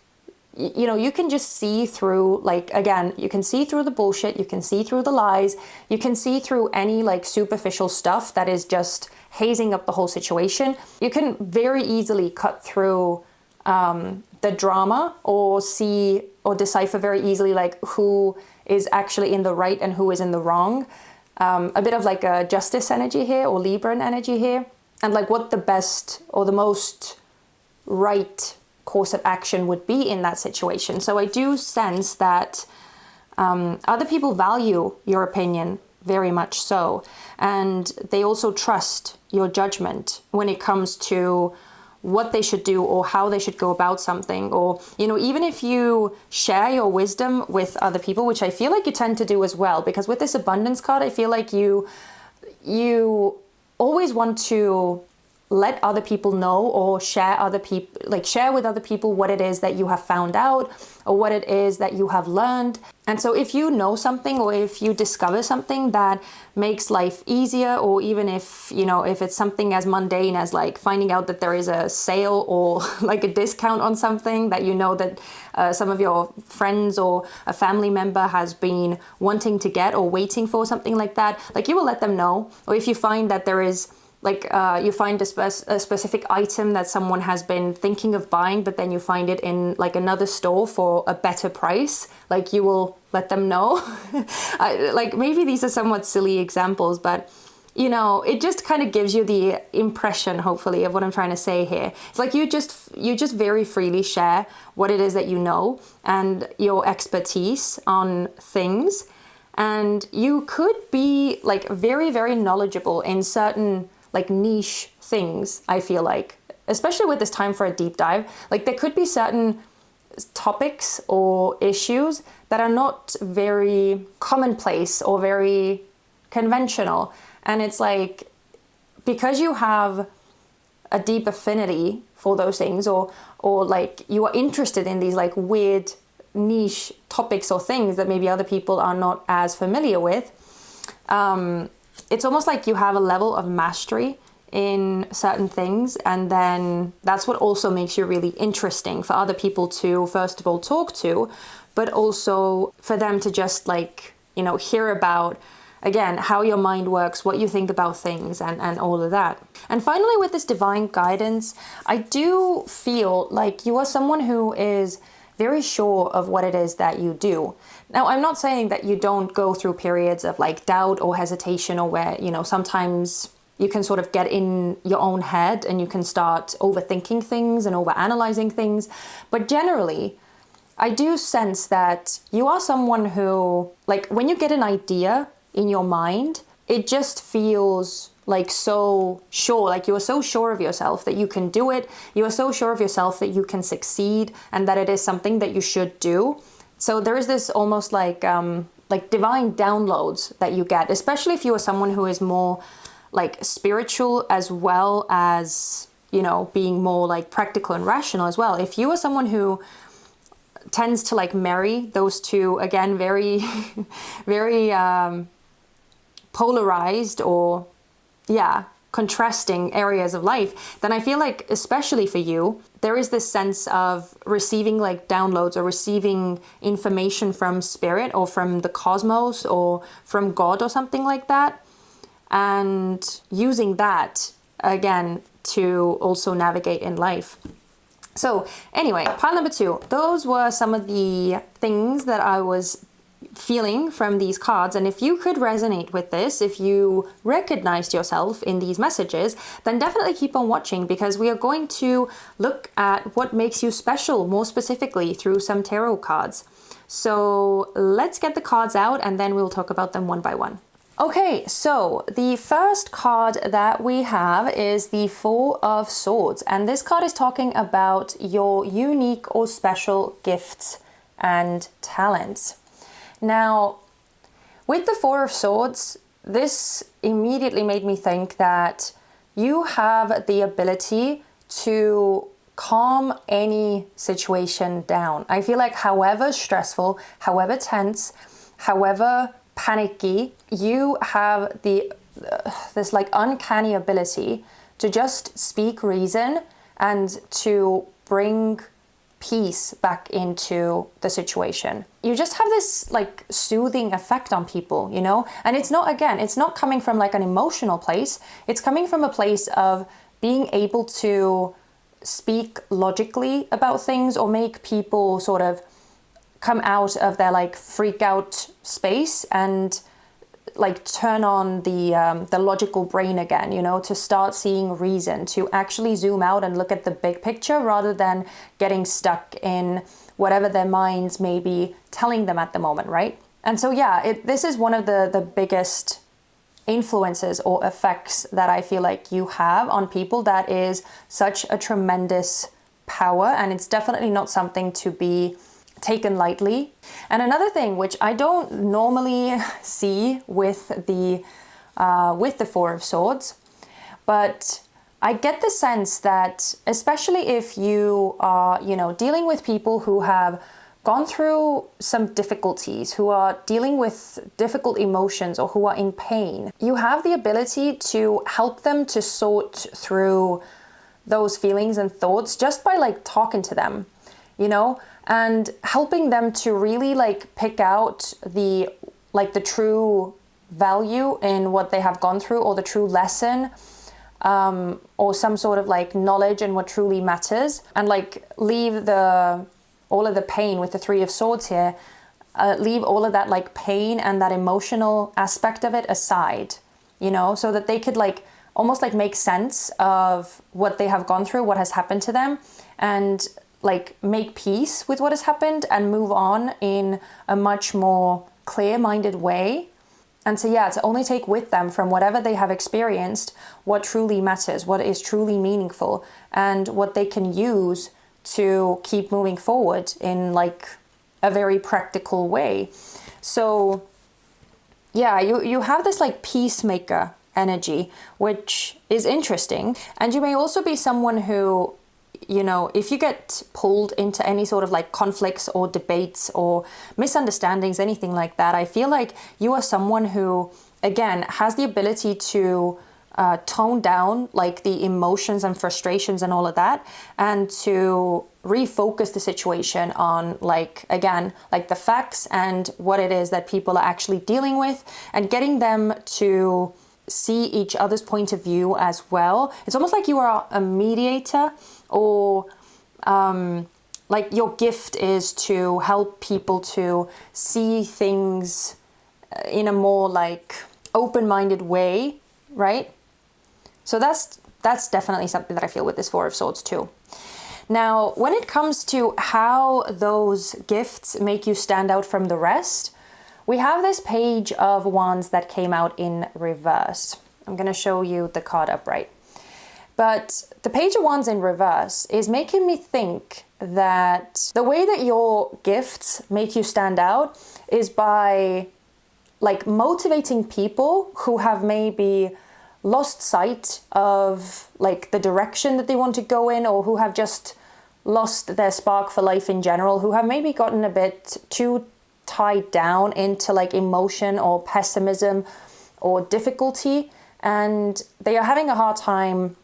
you know, you can just see through, like, again, you can see through the bullshit, you can see through the lies, you can see through any like superficial stuff that is just hazing up the whole situation. You can very easily cut through the drama, or see or decipher very easily like who is actually in the right and who is in the wrong. A bit of like a justice energy here, or Libran energy here, and like what the best or the most right course of action would be in that situation. So I do sense that other people value your opinion very much so, and they also trust your judgment when it comes to what they should do or how they should go about something. Or, you know, even if you share your wisdom with other people, which I feel like you tend to do as well, because with this abundance card, I feel like you always want to let other people know, or share with other people what it is that you have found out, or what it is that you have learned. And so if you know something, or if you discover something that makes life easier, or even if, you know, if it's something as mundane as like finding out that there is a sale or like a discount on something that you know that some of your friends or a family member has been wanting to get or waiting for, something like that, like, you will let them know. Or if you find that there is like you find a specific item that someone has been thinking of buying, but then you find it in like another store for a better price, like, you will let them know. Like, maybe these are somewhat silly examples, but, you know, it just kind of gives you the impression, hopefully, of what I'm trying to say here. It's like you just very freely share what it is that you know and your expertise on things. And you could be like very, very knowledgeable in certain like niche things, I feel like, especially with this time for a deep dive. Like, there could be certain topics or issues that are not very commonplace or very conventional. And it's like, because you have a deep affinity for those things, or like you are interested in these like weird niche topics or things that maybe other people are not as familiar with, it's almost like you have a level of mastery in certain things, and then that's what also makes you really interesting for other people to, first of all, talk to, but also for them to just like, you know, hear about, again, how your mind works, what you think about things, and all of that. And finally, with this divine guidance, I do feel like you are someone who is very sure of what it is that you do. Now, I'm not saying that you don't go through periods of like doubt or hesitation, or where, you know, sometimes you can sort of get in your own head and you can start overthinking things and overanalyzing things. But generally, I do sense that you are someone who, like, when you get an idea in your mind, it just feels like so sure, like you are so sure of yourself that you can do it. You are so sure of yourself that you can succeed and that it is something that you should do. So there is this almost like divine downloads that you get, especially if you are someone who is more like spiritual as well as, you know, being more like practical and rational as well. If you are someone who tends to like marry those two, again, very, very polarized or contrasting areas of life, then I feel like, especially for you, there is this sense of receiving like downloads or receiving information from spirit or from the cosmos or from God or something like that, and using that again to also navigate in life. So anyway, pile number 2, those were some of the things that I was feeling from these cards. And if you could resonate with this, if you recognized yourself in these messages, then definitely keep on watching, because we are going to look at what makes you special more specifically through some tarot cards. So let's get the cards out and then we'll talk about them one by one. Okay, so the first card that we have is the Four of Swords, and this card is talking about your unique or special gifts and talents. Now, with the Four of Swords, this immediately made me think that you have the ability to calm any situation down. I feel like however stressful, however tense, however panicky, you have this like uncanny ability to just speak reason and to bring peace back into the situation. You just have this like soothing effect on people, you know? And it's not, again, it's not coming from like an emotional place. It's coming from a place of being able to speak logically about things or make people sort of come out of their like freak out space and like turn on the logical brain again, you know, to start seeing reason, to actually zoom out and look at the big picture rather than getting stuck in whatever their minds may be telling them at the moment, right? And so this is one of the biggest influences or effects that I feel like you have on people. That is such a tremendous power, and it's definitely not something to be taken lightly. And another thing which I don't normally see with the Four of Swords, but I get the sense that especially if you are, you know, dealing with people who have gone through some difficulties, who are dealing with difficult emotions or who are in pain, you have the ability to help them to sort through those feelings and thoughts just by like talking to them, you know, and helping them to really like pick out the true value in what they have gone through, or the true lesson, or some sort of like knowledge in what truly matters, and like leave all of the pain with the Three of Swords here, leave all of that like pain and that emotional aspect of it aside, you know, so that they could like almost like make sense of what they have gone through, what has happened to them, and like make peace with what has happened and move on in a much more clear-minded way. And so to only take with them from whatever they have experienced what truly matters, what is truly meaningful, and what they can use to keep moving forward in like a very practical way. So you have this like peacemaker energy, which is interesting. And you may also be someone who, you know, if you get pulled into any sort of like conflicts or debates or misunderstandings, anything like that, I feel like you are someone who, again, has the ability to tone down like the emotions and frustrations and all of that, and to refocus the situation on like, again, like the facts and what it is that people are actually dealing with, and getting them to see each other's point of view as well. It's almost like you are a mediator, or like your gift is to help people to see things in a more like open-minded way, right? So that's definitely something that I feel with this Four of Swords too. Now, when it comes to how those gifts make you stand out from the rest, we have this Page of Wands that came out in reverse. I'm going to show you the card upright. But the Page of Wands in reverse is making me think that the way that your gifts make you stand out is by like motivating people who have maybe lost sight of like the direction that they want to go in, or who have just lost their spark for life in general, who have maybe gotten a bit too tied down into like emotion or pessimism or difficulty, and they are having a hard time,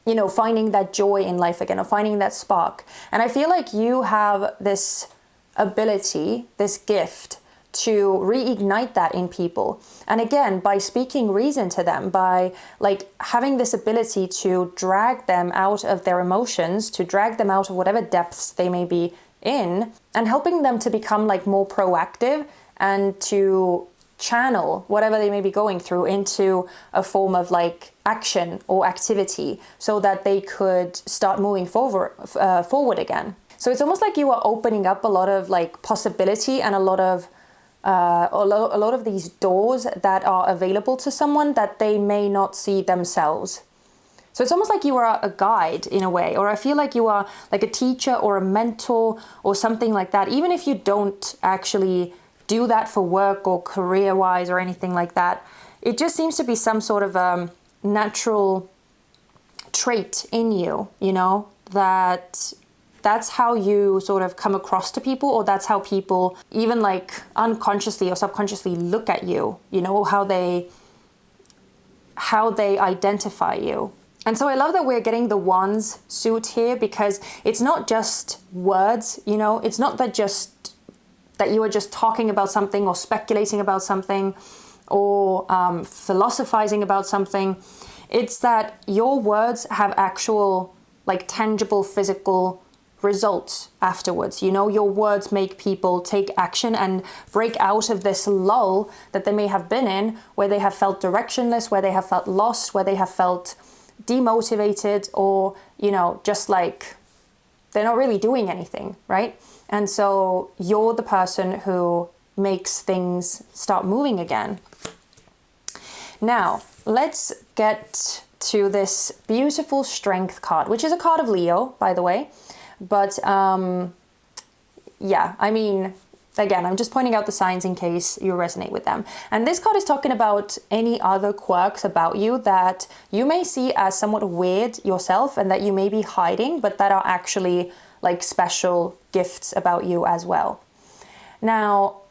you know, finding that joy in life again, or finding that spark. And I feel like you have this ability, this gift to reignite that in people. And again, by speaking reason to them, by like having this ability to drag them out of their emotions, to drag them out of whatever depths they may be in, and helping them to become like more proactive and to channel whatever they may be going through into a form of like action or activity, so that they could start moving forward again. So it's almost like you are opening up a lot of like possibility and a lot of these doors that are available to someone that they may not see themselves. So it's almost like you are a guide in a way, or I feel like you are like a teacher or a mentor or something like that, even if you don't actually do that for work or career-wise or anything like that. It just seems to be some sort of natural trait in you, you know, that's how you sort of come across to people, or that's how people even like unconsciously or subconsciously look at you, you know, how they identify you. And so I love that we're getting the Wands suit here, because it's not just words, you know, it's not that you are just talking about something or speculating about something or philosophizing about something. It's that your words have actual like tangible physical results afterwards. You know, your words make people take action and break out of this lull that they may have been in, where they have felt directionless, where they have felt lost, where they have felt demotivated, or, you know, just like they're not really doing anything, right? And so you're the person who makes things start moving again. Now, let's get to this beautiful Strength card, which is a card of Leo, by the way. But yeah, I mean, again, I'm just pointing out the signs in case you resonate with them. And this card is talking about any other quirks about you that you may see as somewhat weird yourself and that you may be hiding, but that are actually like special gifts about you as well. Now,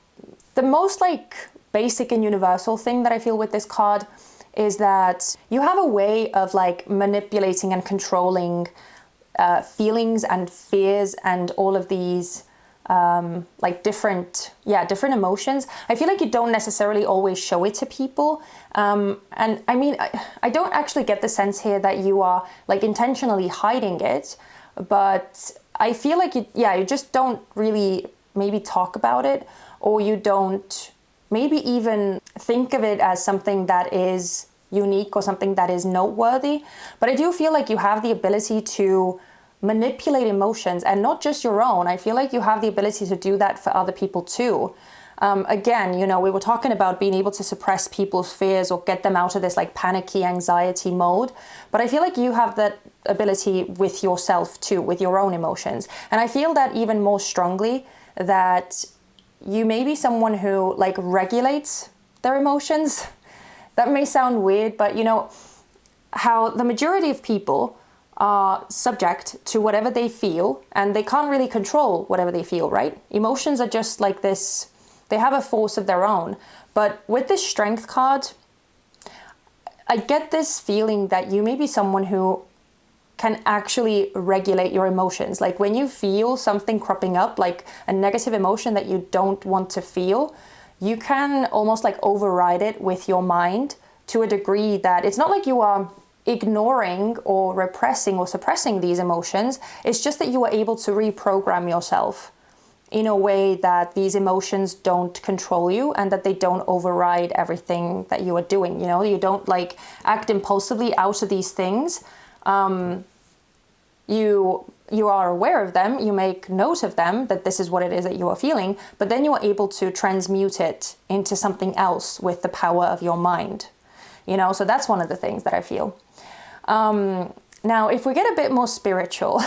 the most like basic and universal thing that I feel with this card is that you have a way of like manipulating and controlling feelings and fears and all of these like different emotions. I feel like you don't necessarily always show it to people. And I mean, I don't actually get the sense here that you are like intentionally hiding it, but I feel like you just don't really maybe talk about it, or you don't maybe even think of it as something that is unique or something that is noteworthy. But I do feel like you have the ability to manipulate emotions, and not just your own. I feel like you have the ability to do that for other people too. Again, you know, we were talking about being able to suppress people's fears or get them out of this like panicky anxiety mode. But I feel like you have that ability with yourself too, with your own emotions. And I feel that even more strongly, that you may be someone who like regulates their emotions. That may sound weird, but you know how the majority of people are subject to whatever they feel, and they can't really control whatever they feel, right? Emotions are just like this, they have a force of their own. But with this Strength card, I get this feeling that you may be someone who can actually regulate your emotions. Like when you feel something cropping up, like a negative emotion that you don't want to feel, you can almost like override it with your mind to a degree that it's not like you are ignoring or repressing or suppressing these emotions. It's just that you are able to reprogram yourself in a way that these emotions don't control you and that they don't override everything that you are doing. You know, you don't like act impulsively out of these things. You are aware of them, you make note of them, that this is what it is that you are feeling, but then you are able to transmute it into something else with the power of your mind. you know, so that's one of the things that I feel. Now, if we get a bit more spiritual,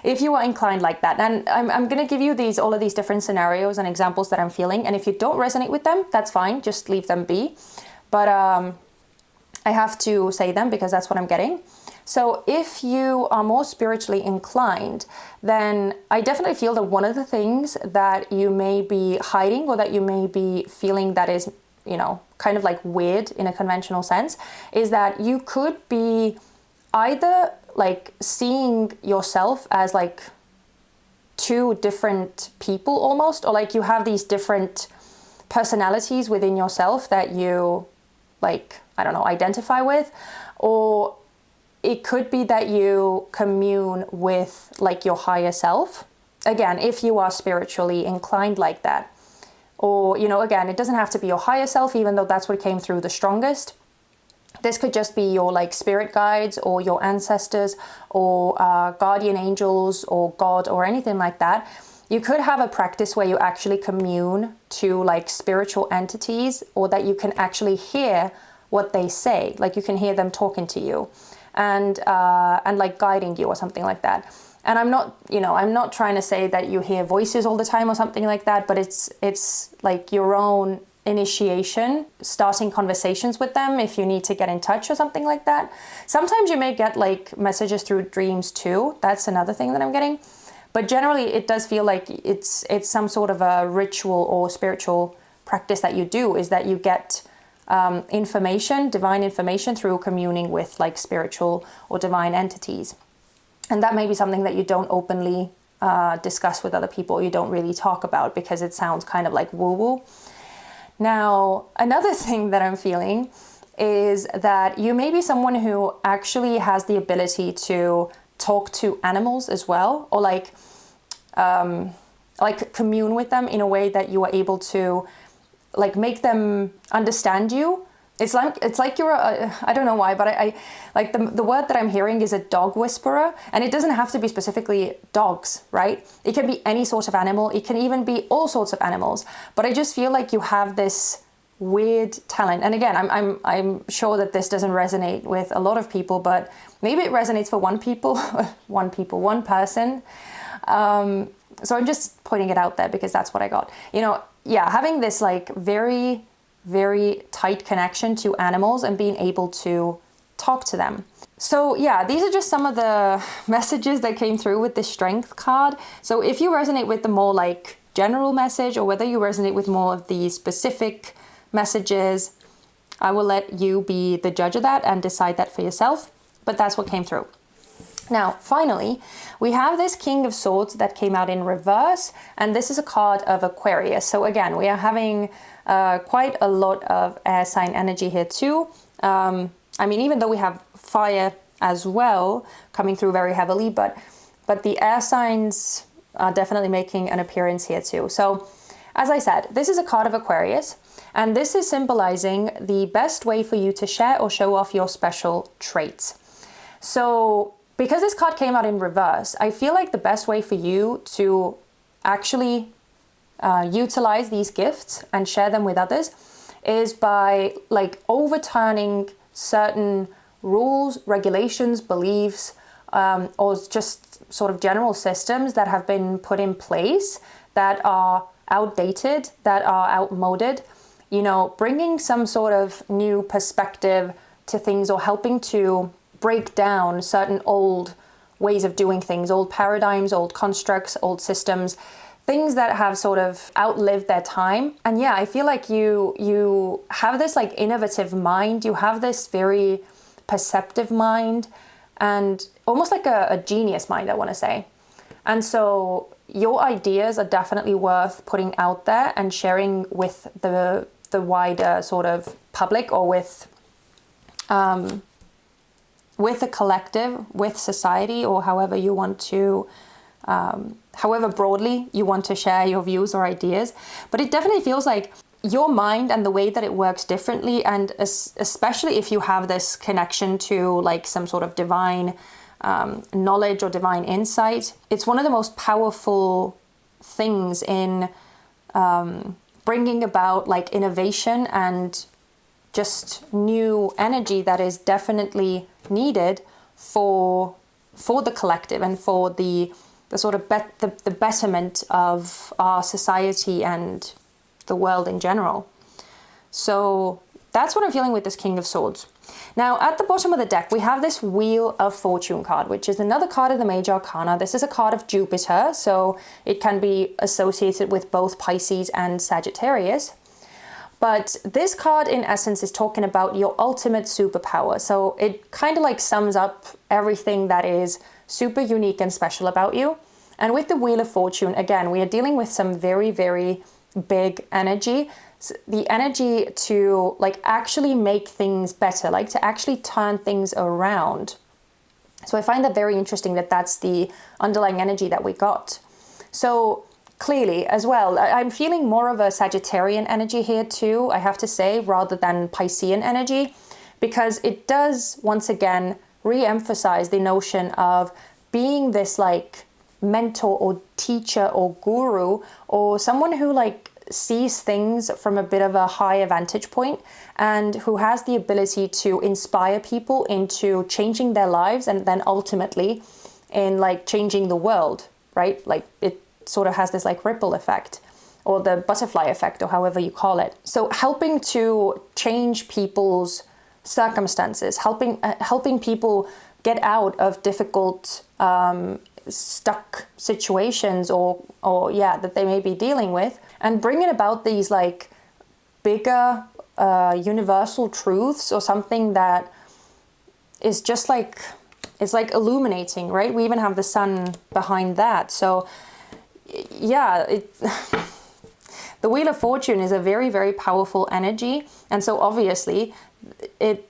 if you are inclined like that, and I'm going to give you all of these different scenarios and examples that I'm feeling. And if you don't resonate with them, that's fine. Just leave them be. But I have to say them because that's what I'm getting. So if you are more spiritually inclined, then I definitely feel that one of the things that you may be hiding or that you may be feeling that is, you know, kind of like weird in a conventional sense, is that you could be either like seeing yourself as like two different people almost, or like you have these different personalities within yourself that you like, I don't know, identify with, or it could be that you commune with like your higher self. Again, if you are spiritually inclined like that, or, you know, again, it doesn't have to be your higher self, even though that's what came through the strongest. This could just be your like spirit guides or your ancestors or guardian angels or God or anything like that. You could have a practice where you actually commune to like spiritual entities, or that you can actually hear what they say. Like you can hear them talking to you and like guiding you or something like that. And I'm not, you know, I'm not trying to say that you hear voices all the time or something like that, but it's like your own initiation, starting conversations with them if you need to get in touch or something like that. Sometimes you may get like messages through dreams too. That's another thing that I'm getting. But generally it does feel like it's some sort of a ritual or spiritual practice that you do, is that you get information, divine information, through communing with like spiritual or divine entities. And that may be something that you don't openly discuss with other people, you don't really talk about because it sounds kind of like woo-woo. Now, another thing that I'm feeling is that you may be someone who actually has the ability to talk to animals as well, or like commune with them in a way that you are able to like make them understand you. It's like you're I don't know why, but I like the word that I'm hearing is a dog whisperer, and it doesn't have to be specifically dogs, right? It can be any sort of animal. It can even be all sorts of animals. But I just feel like you have this weird talent. And again, I'm sure that this doesn't resonate with a lot of people, but maybe it resonates for one person. So I'm just pointing it out there because that's what I got. You know, yeah, having this like very, very tight connection to animals and being able to talk to them. So yeah, these are just some of the messages that came through with the strength card. So if you resonate with the more like general message, or whether you resonate with more of the specific messages, I will let you be the judge of that and decide that for yourself. But that's what came through. Now, finally, we have this King of Swords that came out in reverse, and this is a card of Aquarius. So again, we are having quite a lot of air sign energy here too. I mean, even though we have fire as well coming through very heavily, but the air signs are definitely making an appearance here too. So as I said, this is a card of Aquarius, and this is symbolizing the best way for you to share or show off your special traits. So because this card came out in reverse, I feel like the best way for you to actually utilize these gifts and share them with others is by like overturning certain rules, regulations, beliefs, or just sort of general systems that have been put in place that are outdated, that are outmoded, you know, bringing some sort of new perspective to things, or helping to break down certain old ways of doing things, old paradigms, old constructs, old systems, things that have sort of outlived their time. And yeah, I feel like you have this like innovative mind, you have this very perceptive mind, and almost like a genius mind, I want to say. And so your ideas are definitely worth putting out there and sharing with the wider sort of public, or with the collective, with society, or however you want to, however broadly you want to share your views or ideas. But it definitely feels like your mind and the way that it works differently, and especially if you have this connection to like some sort of divine knowledge or divine insight, it's one of the most powerful things in bringing about like innovation and just new energy that is definitely needed for the collective and for the sort of the betterment of our society and the world in general. So that's what I'm feeling with this King of Swords. Now, at the bottom of the deck, we have this Wheel of Fortune card, which is another card of the Major Arcana. This is a card of Jupiter, so it can be associated with both Pisces and Sagittarius. But this card, in essence, is talking about your ultimate superpower. So it kind of like sums up everything that is super unique and special about you. And with the Wheel of Fortune, again, we are dealing with some very, very big energy. The energy to like actually make things better, like to actually turn things around. So I find that very interesting that that's the underlying energy that we got. So clearly as well, I'm feeling more of a Sagittarian energy here too, I have to say, rather than Piscean energy, because it does once again re-emphasize the notion of being this like mentor or teacher or guru or someone who like sees things from a bit of a higher vantage point and who has the ability to inspire people into changing their lives and then ultimately in like changing the world, right? Like it sort of has this like ripple effect or the butterfly effect or however you call it. So helping to change people's circumstances, helping people get out of difficult stuck situations or that they may be dealing with, and bringing about these like bigger universal truths or something that is just like, it's like illuminating, right? We even have the sun behind that. So yeah, the Wheel of Fortune is a very, very powerful energy. And so obviously it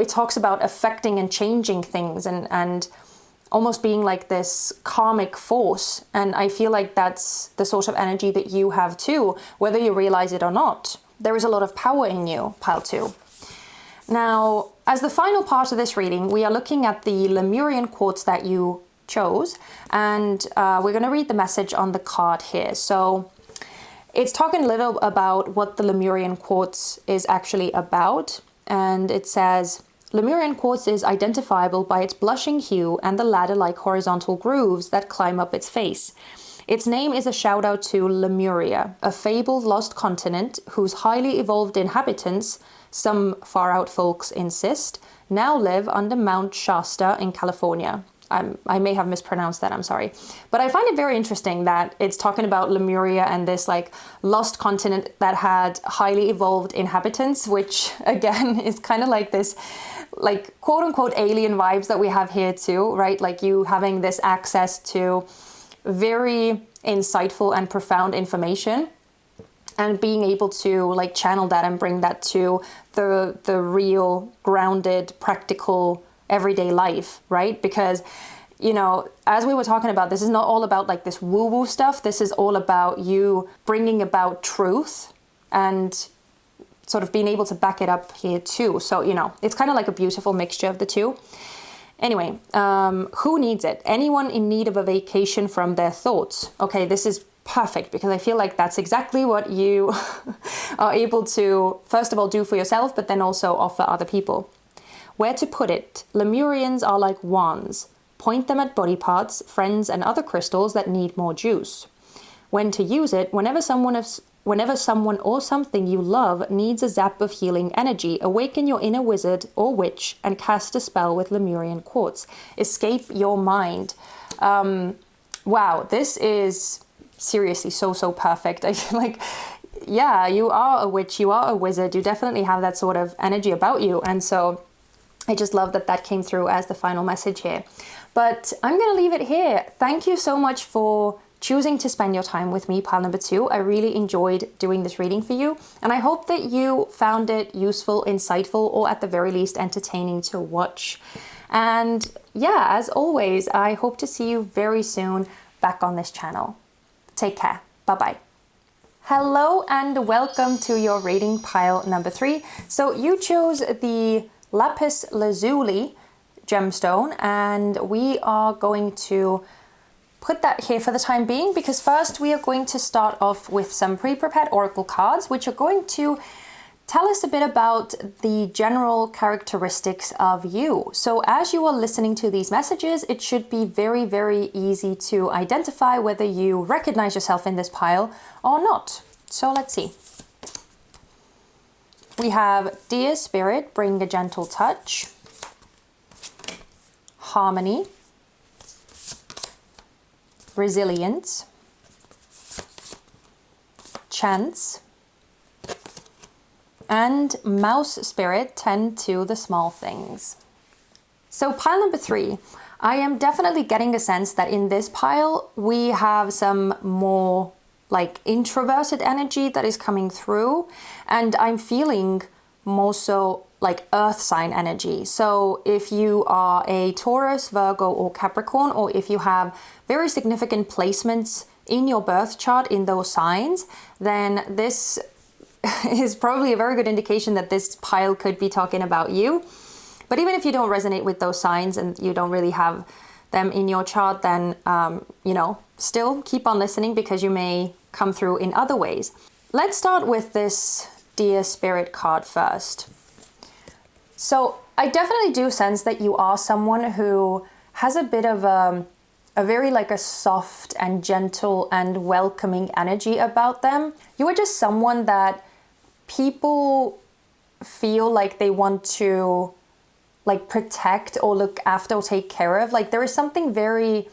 talks about affecting and changing things and almost being like this karmic force. And I feel like that's the sort of energy that you have too, whether you realize it or not. There is a lot of power in you, pile 2. Now, as the final part of this reading, we are looking at the Lemurian quartz that you chose. And we're going to read the message on the card here. So it's talking a little about what the Lemurian quartz is actually about. And it says, Lemurian quartz is identifiable by its blushing hue and the ladder-like horizontal grooves that climb up its face. Its name is a shout-out to Lemuria, a fabled lost continent whose highly evolved inhabitants, some far-out folks insist, now live under Mount Shasta in California. I may have mispronounced that, I'm sorry. But I find it very interesting that it's talking about Lemuria and this like lost continent that had highly evolved inhabitants, which again is kind of like this like quote unquote alien vibes that we have here too, right? Like you having this access to very insightful and profound information and being able to like channel that and bring that to the real grounded, practical everyday life, right? Because, you know, as we were talking about, this is not all about like this woo-woo stuff. This is all about you bringing about truth and sort of being able to back it up here too. So, you know, it's kind of like a beautiful mixture of the two. Anyway, who needs it? Anyone in need of a vacation from their thoughts. Okay, this is perfect because I feel like that's exactly what you are able to, first of all, do for yourself, but then also offer other people. Where to put it? Lemurians are like wands. Point them at body parts, friends, and other crystals that need more juice. When to use it? Whenever someone or something you love needs a zap of healing energy, awaken your inner wizard or witch and cast a spell with Lemurian quartz. Escape your mind. Wow, this is seriously so perfect. I feel like, yeah, you are a witch, you are a wizard, you definitely have that sort of energy about you. And so I just love that that came through as the final message here. But I'm going to leave it here. Thank you so much for choosing to spend your time with me, pile number 2. I really enjoyed doing this reading for you. And I hope that you found it useful, insightful, or at the very least entertaining to watch. And yeah, as always, I hope to see you very soon back on this channel. Take care. Bye-bye. Hello and welcome to your reading, pile number 3. So you chose the Lapis Lazuli gemstone, and we are going to put that here for the time being, because first we are going to start off with some pre-prepared oracle cards, which are going to tell us a bit about the general characteristics of you. So as you are listening to these messages, it should be very, very easy to identify whether you recognize yourself in this pile or not. So let's see. We have Dear Spirit, bring a gentle touch. Harmony. Resilience. Chance. And Mouse Spirit, tend to the small things. So pile number 3, I am definitely getting a sense that in this pile we have some more like introverted energy that is coming through, and I'm feeling more so like earth sign energy. So if you are a Taurus, Virgo or Capricorn, or if you have very significant placements in your birth chart in those signs, then this is probably a very good indication that this pile could be talking about you. But even if you don't resonate with those signs and you don't really have them in your chart, then, still keep on listening because you may come through in other ways. Let's start with this Dear Spirit card first. So I definitely do sense that you are someone who has a bit of a very like a soft and gentle and welcoming energy about them. You are just someone that people feel like they want to like protect or look after or take care of. Like there is something very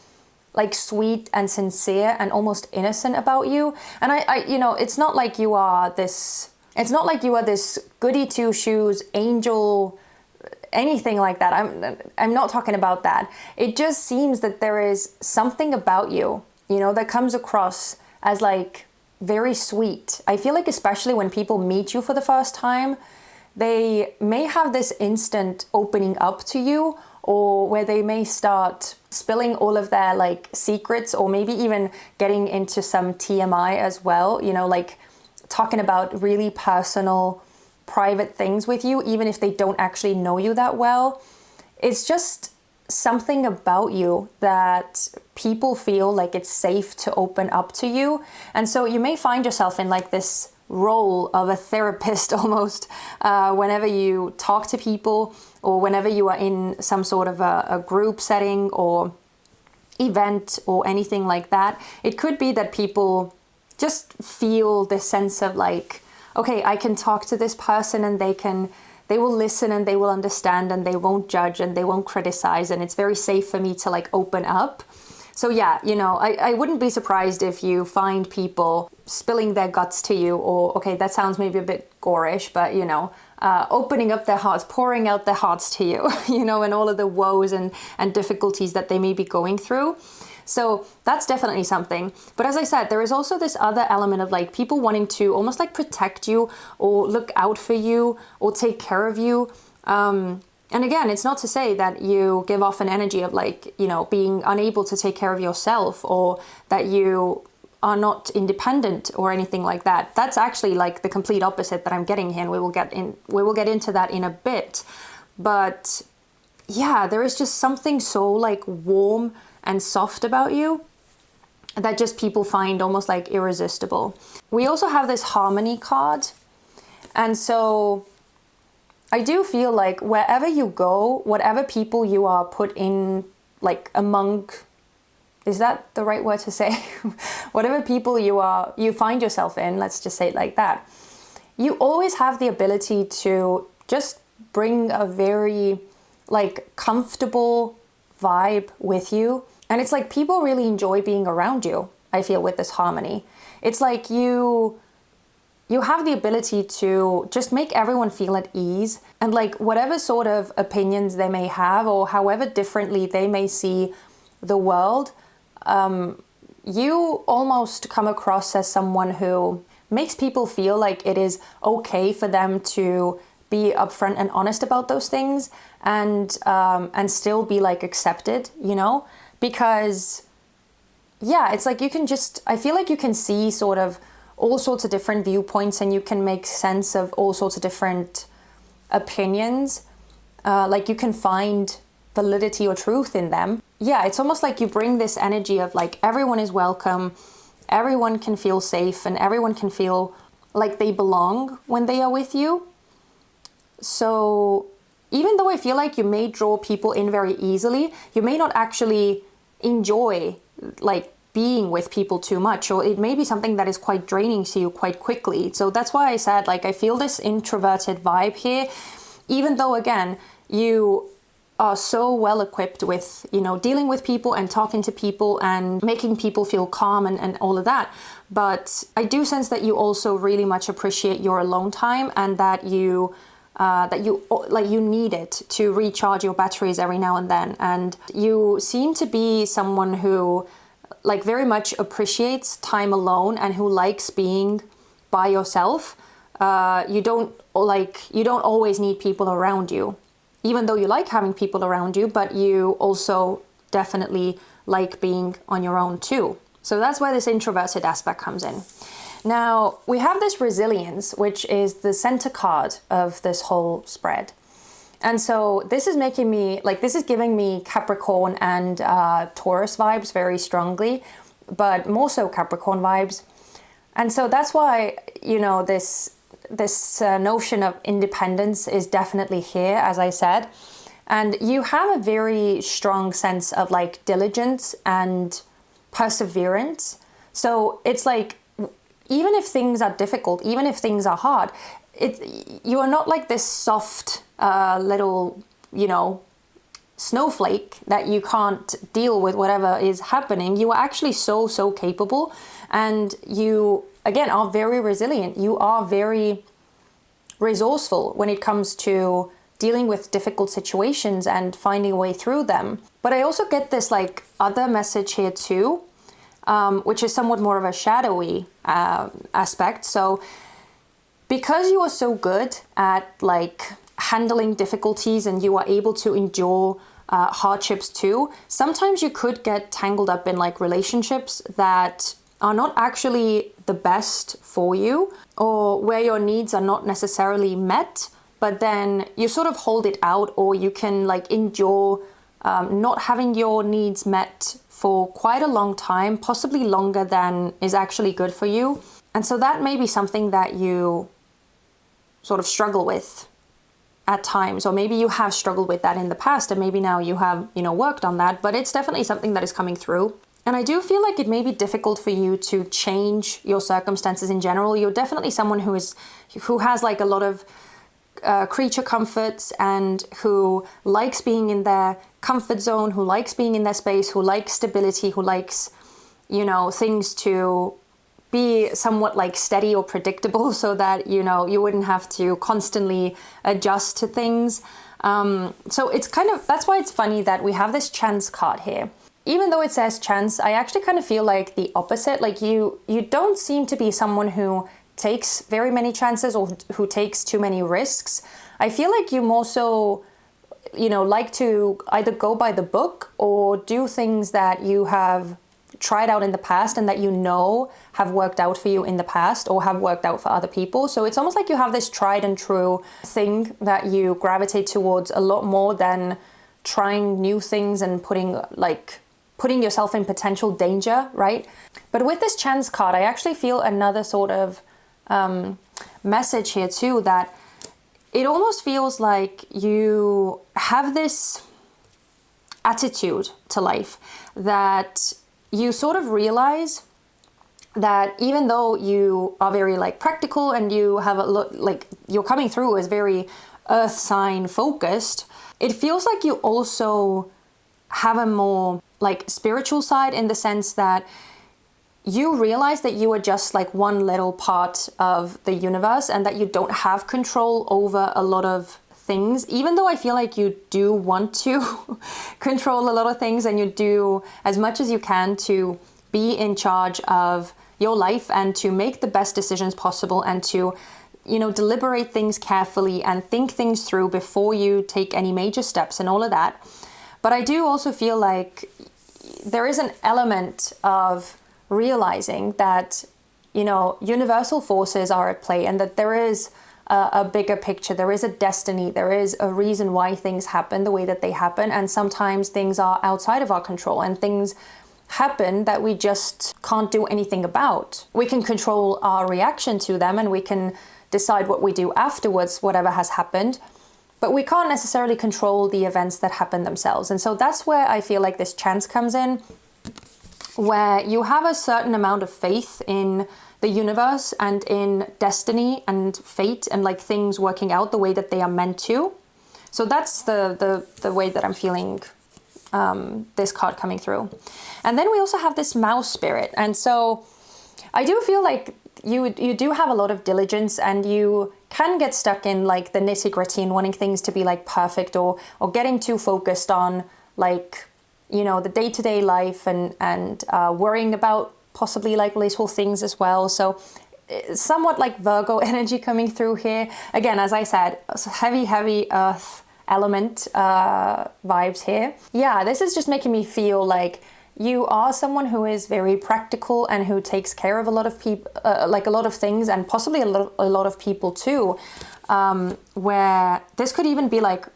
like sweet and sincere and almost innocent about you. And I it's not like you are this goody two shoes angel, anything like that. I'm not talking about that. It just seems that there is something about you, that comes across as like very sweet. I feel like especially when people meet you for the first time, they may have this instant opening up to you, or where they may start spilling all of their like secrets, or maybe even getting into some TMI as well, like talking about really personal, private things with you, even if they don't actually know you that well. It's just something about you that people feel like it's safe to open up to you. And so you may find yourself in like this role of a therapist almost whenever you talk to people, or whenever you are in some sort of a group setting or event or anything like that. It could be that people just feel this sense of like, okay, I can talk to this person and they will listen and they will understand and they won't judge and they won't criticize, and it's very safe for me to like open up. So yeah, I wouldn't be surprised if you find people spilling their guts to you, or okay, that sounds maybe a bit gorish, but opening up their hearts, pouring out their hearts to you, and all of the woes and difficulties that they may be going through. So that's definitely something. But as I said, there is also this other element of like people wanting to almost like protect you or look out for you or take care of you. And again, it's not to say that you give off an energy of like, being unable to take care of yourself, or that you are not independent or anything like that. That's actually like the complete opposite that I'm getting here, and we will get into that in a bit. But yeah, there is just something so like warm and soft about you that just people find almost like irresistible. We also have this Harmony card. And so I do feel like wherever you go, whatever people you are put in, like among, is that the right word to say? Whatever people you find yourself in, let's just say it like that, you always have the ability to just bring a very like comfortable vibe with you. And it's like people really enjoy being around you, I feel, with this Harmony. It's like you have the ability to just make everyone feel at ease, and like whatever sort of opinions they may have or however differently they may see the world, you almost come across as someone who makes people feel like it is okay for them to be upfront and honest about those things, and still be like accepted, because yeah, it's like I feel like you can see sort of all sorts of different viewpoints, and you can make sense of all sorts of different opinions. Like you can find validity or truth in them. Yeah, it's almost like you bring this energy of like everyone is welcome, everyone can feel safe, and everyone can feel like they belong when they are with you. So even though I feel like you may draw people in very easily, you may not actually enjoy like being with people too much, or it may be something that is quite draining to you quite quickly. So that's why I said, like, I feel this introverted vibe here, even though, again, you are so well equipped with, you know, dealing with people and talking to people and making people feel calm and all of that. But I do sense that you also really much appreciate your alone time, and that you need it to recharge your batteries every now and then. And you seem to be someone who like very much appreciates time alone and who likes being by yourself. You don't always need people around you, even though you like having people around you, but you also definitely like being on your own too. So that's where this introverted aspect comes in. Now, we have this resilience, which is the center card of this whole spread. And so this is making me, like, this is giving me Capricorn and Taurus vibes very strongly, but more so Capricorn vibes. And so that's why, you know, this notion of independence is definitely here, as I said. And you have a very strong sense of like diligence and perseverance. So it's like, even if things are difficult, even if things are hard, you are not like this soft little, you know, snowflake that you can't deal with whatever is happening. You are actually so capable, and you, again, are very resilient. You are very resourceful when it comes to dealing with difficult situations and finding a way through them. But I also get this like other message here too, which is somewhat more of a shadowy aspect. So because you are so good at like handling difficulties and you are able to endure hardships too, sometimes you could get tangled up in like relationships that are not actually the best for you, or where your needs are not necessarily met, but then you sort of hold it out, or you can like endure not having your needs met for quite a long time, possibly longer than is actually good for you. And so that may be something that you sort of struggle with at times, or maybe you have struggled with that in the past, and maybe now you have, you know, worked on that, but it's definitely something that is coming through. And I do feel like it may be difficult for you to change your circumstances in general. You're definitely someone who has like a lot of creature comforts, and who likes being in their comfort zone, who likes being in their space, who likes stability, who likes, you know, things to be somewhat like steady or predictable, so that, you know, you wouldn't have to constantly adjust to things. So it's kind of, that's why it's funny that we have this chance card here. Even though it says chance, I actually kind of feel like the opposite. Like you don't seem to be someone who takes very many chances, or who takes too many risks. I feel like you more so, you know, like to either go by the book or do things that you have tried out in the past and that you know have worked out for you in the past, or have worked out for other people. So it's almost like you have this tried and true thing that you gravitate towards a lot more than trying new things and putting yourself in potential danger, right? But with this chance card, I actually feel another sort of message here too, that it almost feels like you have this attitude to life, that you sort of realize that even though you are very like practical, and you have a lot, like you're coming through as very earth sign focused, it feels like you also have a more like spiritual side, in the sense that you realize that you are just like one little part of the universe, and that you don't have control over a lot of things, even though I feel like you do want to control a lot of things, and you do as much as you can to be in charge of your life and to make the best decisions possible, and to, you know, deliberate things carefully and think things through before you take any major steps and all of that. But I do also feel like there is an element of realizing that, you know, universal forces are at play, and that there is a bigger picture, there is a destiny, there is a reason why things happen the way that they happen, and sometimes things are outside of our control, and things happen that we just can't do anything about. We can control our reaction to them, and we can decide what we do afterwards, whatever has happened. But we can't necessarily control the events that happen themselves. And so that's where I feel like this chance comes in, where you have a certain amount of faith in the universe and in destiny and fate and like things working out the way that they are meant to. So that's the way that I'm feeling this card coming through. And then we also have this mouse spirit. And so I do feel like you do have a lot of diligence, and you can get stuck in like the nitty-gritty and wanting things to be like perfect, or getting too focused on like, you know, the day-to-day life and worrying about possibly like little things as well. So somewhat like Virgo energy coming through here. Again, as I said, heavy earth element vibes here. Yeah, this is just making me feel like you are someone who is very practical and who takes care of a lot of people, like a lot of things, and possibly a lot of people too. Where this could even be like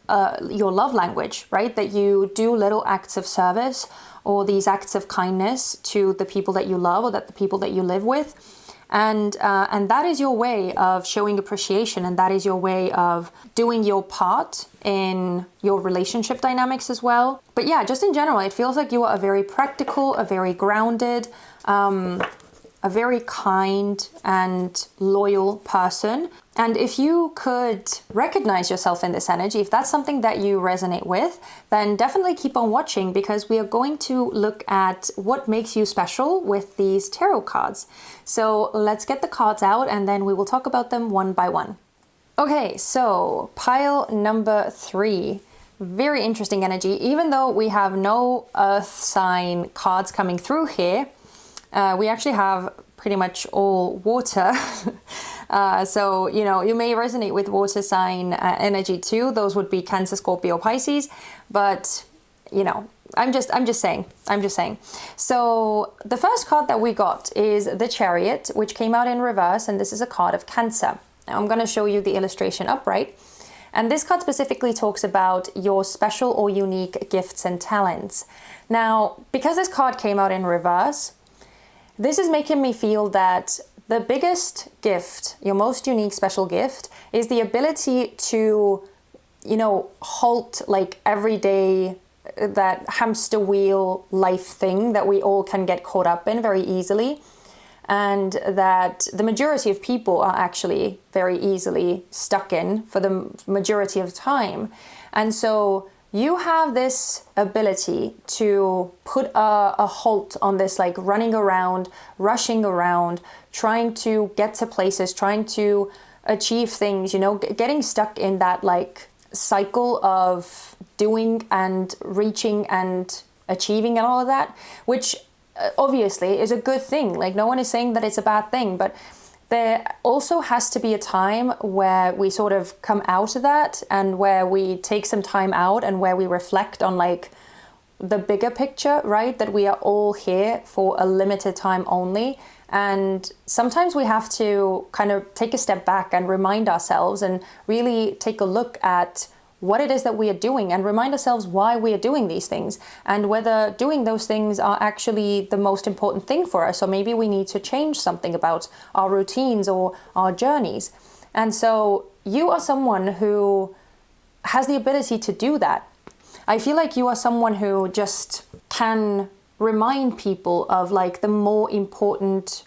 your love language, right? That you do little acts of service or these acts of kindness to the people that you love or that the people that you live with. And that is your way of showing appreciation, and that is your way of doing your part in your relationship dynamics as well. But yeah, just in general, it feels like you are a very practical, a very grounded, a very kind and loyal person. And if you could recognize yourself in this energy, if that's something that you resonate with, then definitely keep on watching, because we are going to look at what makes you special with these tarot cards. So let's get the cards out, and then we will talk about them one by one. Okay, so pile number 3. Very interesting energy. Even though we have no earth sign cards coming through here, we actually have pretty much all water. So, you know, you may resonate with water sign energy too. Those would be Cancer, Scorpio, Pisces. But, you know, I'm just saying. So the first card that we got is the Chariot, which came out in reverse. And this is a card of Cancer. Now I'm going to show you the illustration upright. And this card specifically talks about your special or unique gifts and talents. Now, because this card came out in reverse, this is making me feel that the biggest gift, your most unique special gift, is the ability to, you know, halt like everyday, that hamster wheel life thing that we all can get caught up in very easily. And that the majority of people are actually very easily stuck in for the majority of time. And so you have this ability to put a halt on this, like running around, rushing around, trying to get to places, trying to achieve things, you know, getting stuck in that like cycle of doing and reaching and achieving and all of that, which obviously is a good thing. Like, no one is saying that it's a bad thing, but there also has to be a time where we sort of come out of that, and where we take some time out, and where we reflect on like the bigger picture, right? That we are all here for a limited time only. And sometimes we have to kind of take a step back and remind ourselves and really take a look at what it is that we are doing, and remind ourselves why we are doing these things, and whether doing those things are actually the most important thing for us, or maybe we need to change something about our routines or our journeys. And so you are someone who has the ability to do that. I feel like you are someone who just can remind people of like the more important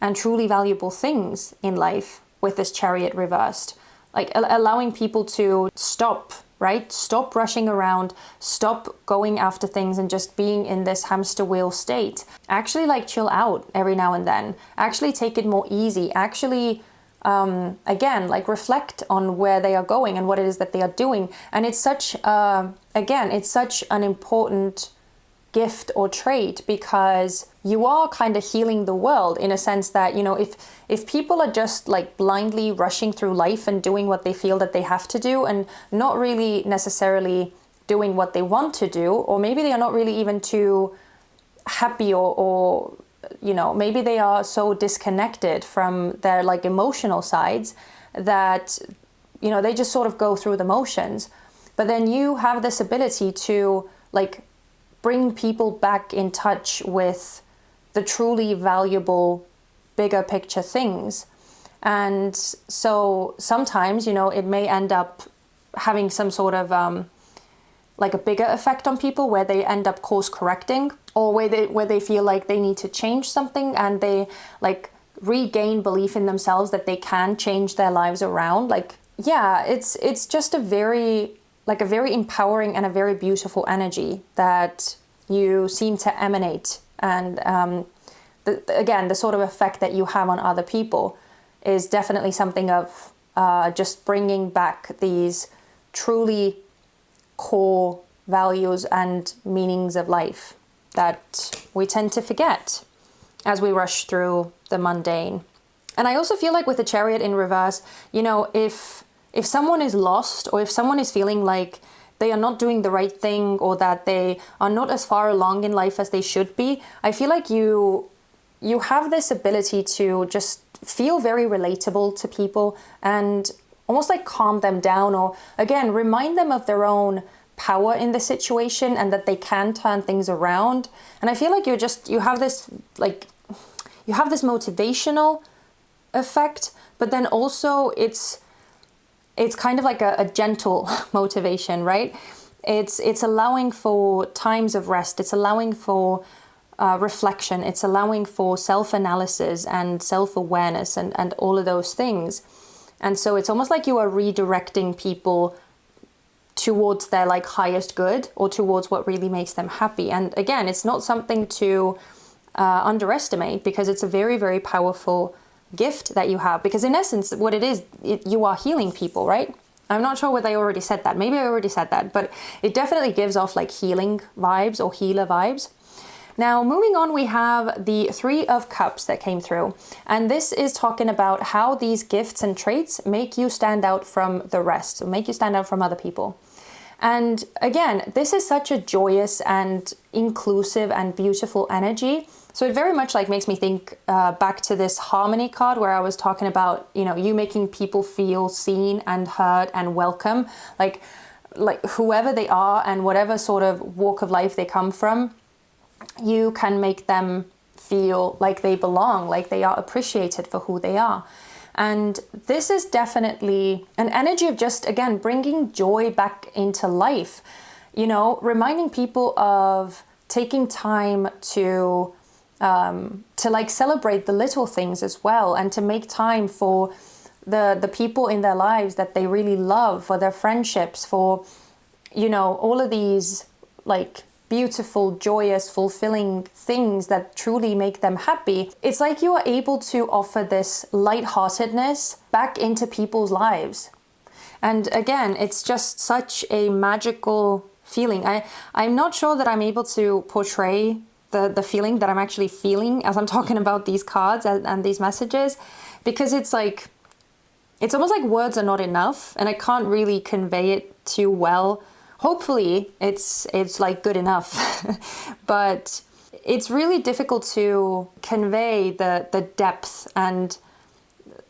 and truly valuable things in life with this Chariot reversed. Like allowing people to stop, right? Stop rushing around, stop going after things and just being in this hamster wheel state. Actually like chill out every now and then. Actually take it more easy. Actually, again, like reflect on where they are going and what it is that they are doing. And it's such, again, it's such an important gift or trait, because you are kind of healing the world in a sense that, you know, if people are just like blindly rushing through life and doing what they feel that they have to do, and not really necessarily doing what they want to do, or maybe they are not really even too happy, or you know, maybe they are so disconnected from their like emotional sides that, you know, they just sort of go through the motions. But then you have this ability to like bring people back in touch with the truly valuable, bigger picture things. And so sometimes, you know, it may end up having some sort of like a bigger effect on people, where they end up course correcting, or where they feel like they need to change something, and they like regain belief in themselves that they can change their lives around. Like, yeah, it's just a very empowering and a very beautiful energy that you seem to emanate. And again, the sort of effect that you have on other people is definitely something of just bringing back these truly core values and meanings of life that we tend to forget as we rush through the mundane. And I also feel like with the Chariot in reverse, you know, if someone is lost, or if someone is feeling like they are not doing the right thing, or that they are not as far along in life as they should be, I feel like you have this ability to just feel very relatable to people and almost like calm them down, or again, remind them of their own power in the situation and that they can turn things around. And I feel like you have this motivational effect, but then also it's kind of like a gentle motivation, right? It's allowing for times of rest. It's allowing for reflection. It's allowing for self-analysis and self-awareness and all of those things. And so it's almost like you are redirecting people towards their like highest good, or towards what really makes them happy. And again, it's not something to underestimate, because it's a very, very powerful gift that you have. Because in essence, what it is, you are healing people, right? I'm not sure whether I already said that. Maybe I already said that, but it definitely gives off like healing vibes or healer vibes. Now, moving on, we have the Three of Cups that came through. And this is talking about how these gifts and traits make you stand out from the rest, so make you stand out from other people. And again, this is such a joyous and inclusive and beautiful energy. So it very much like makes me think back to this harmony card, where I was talking about, you know, you making people feel seen and heard and welcome, like whoever they are and whatever sort of walk of life they come from. You can make them feel like they belong, like they are appreciated for who they are. And this is definitely an energy of just, again, bringing joy back into life, you know, reminding people of taking time to like celebrate the little things as well, and to make time for the people in their lives that they really love, for their friendships, for, you know, all of these like beautiful, joyous, fulfilling things that truly make them happy. It's like you are able to offer this lightheartedness back into people's lives. And again, it's just such a magical feeling. I'm not sure that I'm able to portray the feeling that I'm actually feeling as I'm talking about these cards and these messages, because it's like, it's almost like words are not enough, and I can't really convey it too well. Hopefully it's like good enough, but it's really difficult to convey the depth and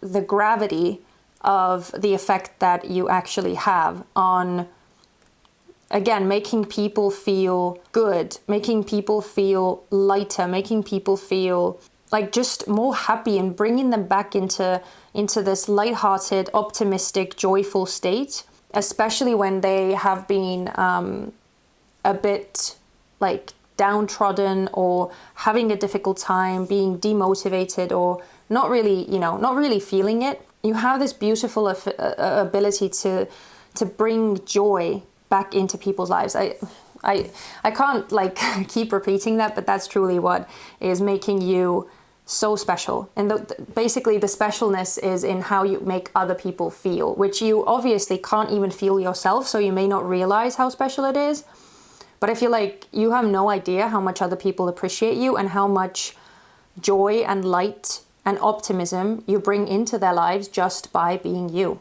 the gravity of the effect that you actually have on, again, making people feel good, making people feel lighter, making people feel like just more happy, and bringing them back into this lighthearted, optimistic, joyful state. Especially when they have been a bit like downtrodden, or having a difficult time, being demotivated, or not really feeling it. You have this beautiful ability to bring joy back into people's lives. I can't like keep repeating that, but that's truly what is making you so special. And basically the specialness is in how you make other people feel, which you obviously can't even feel yourself, so you may not realize how special it is. But I feel like you have no idea how much other people appreciate you, and how much joy and light and optimism you bring into their lives just by being you.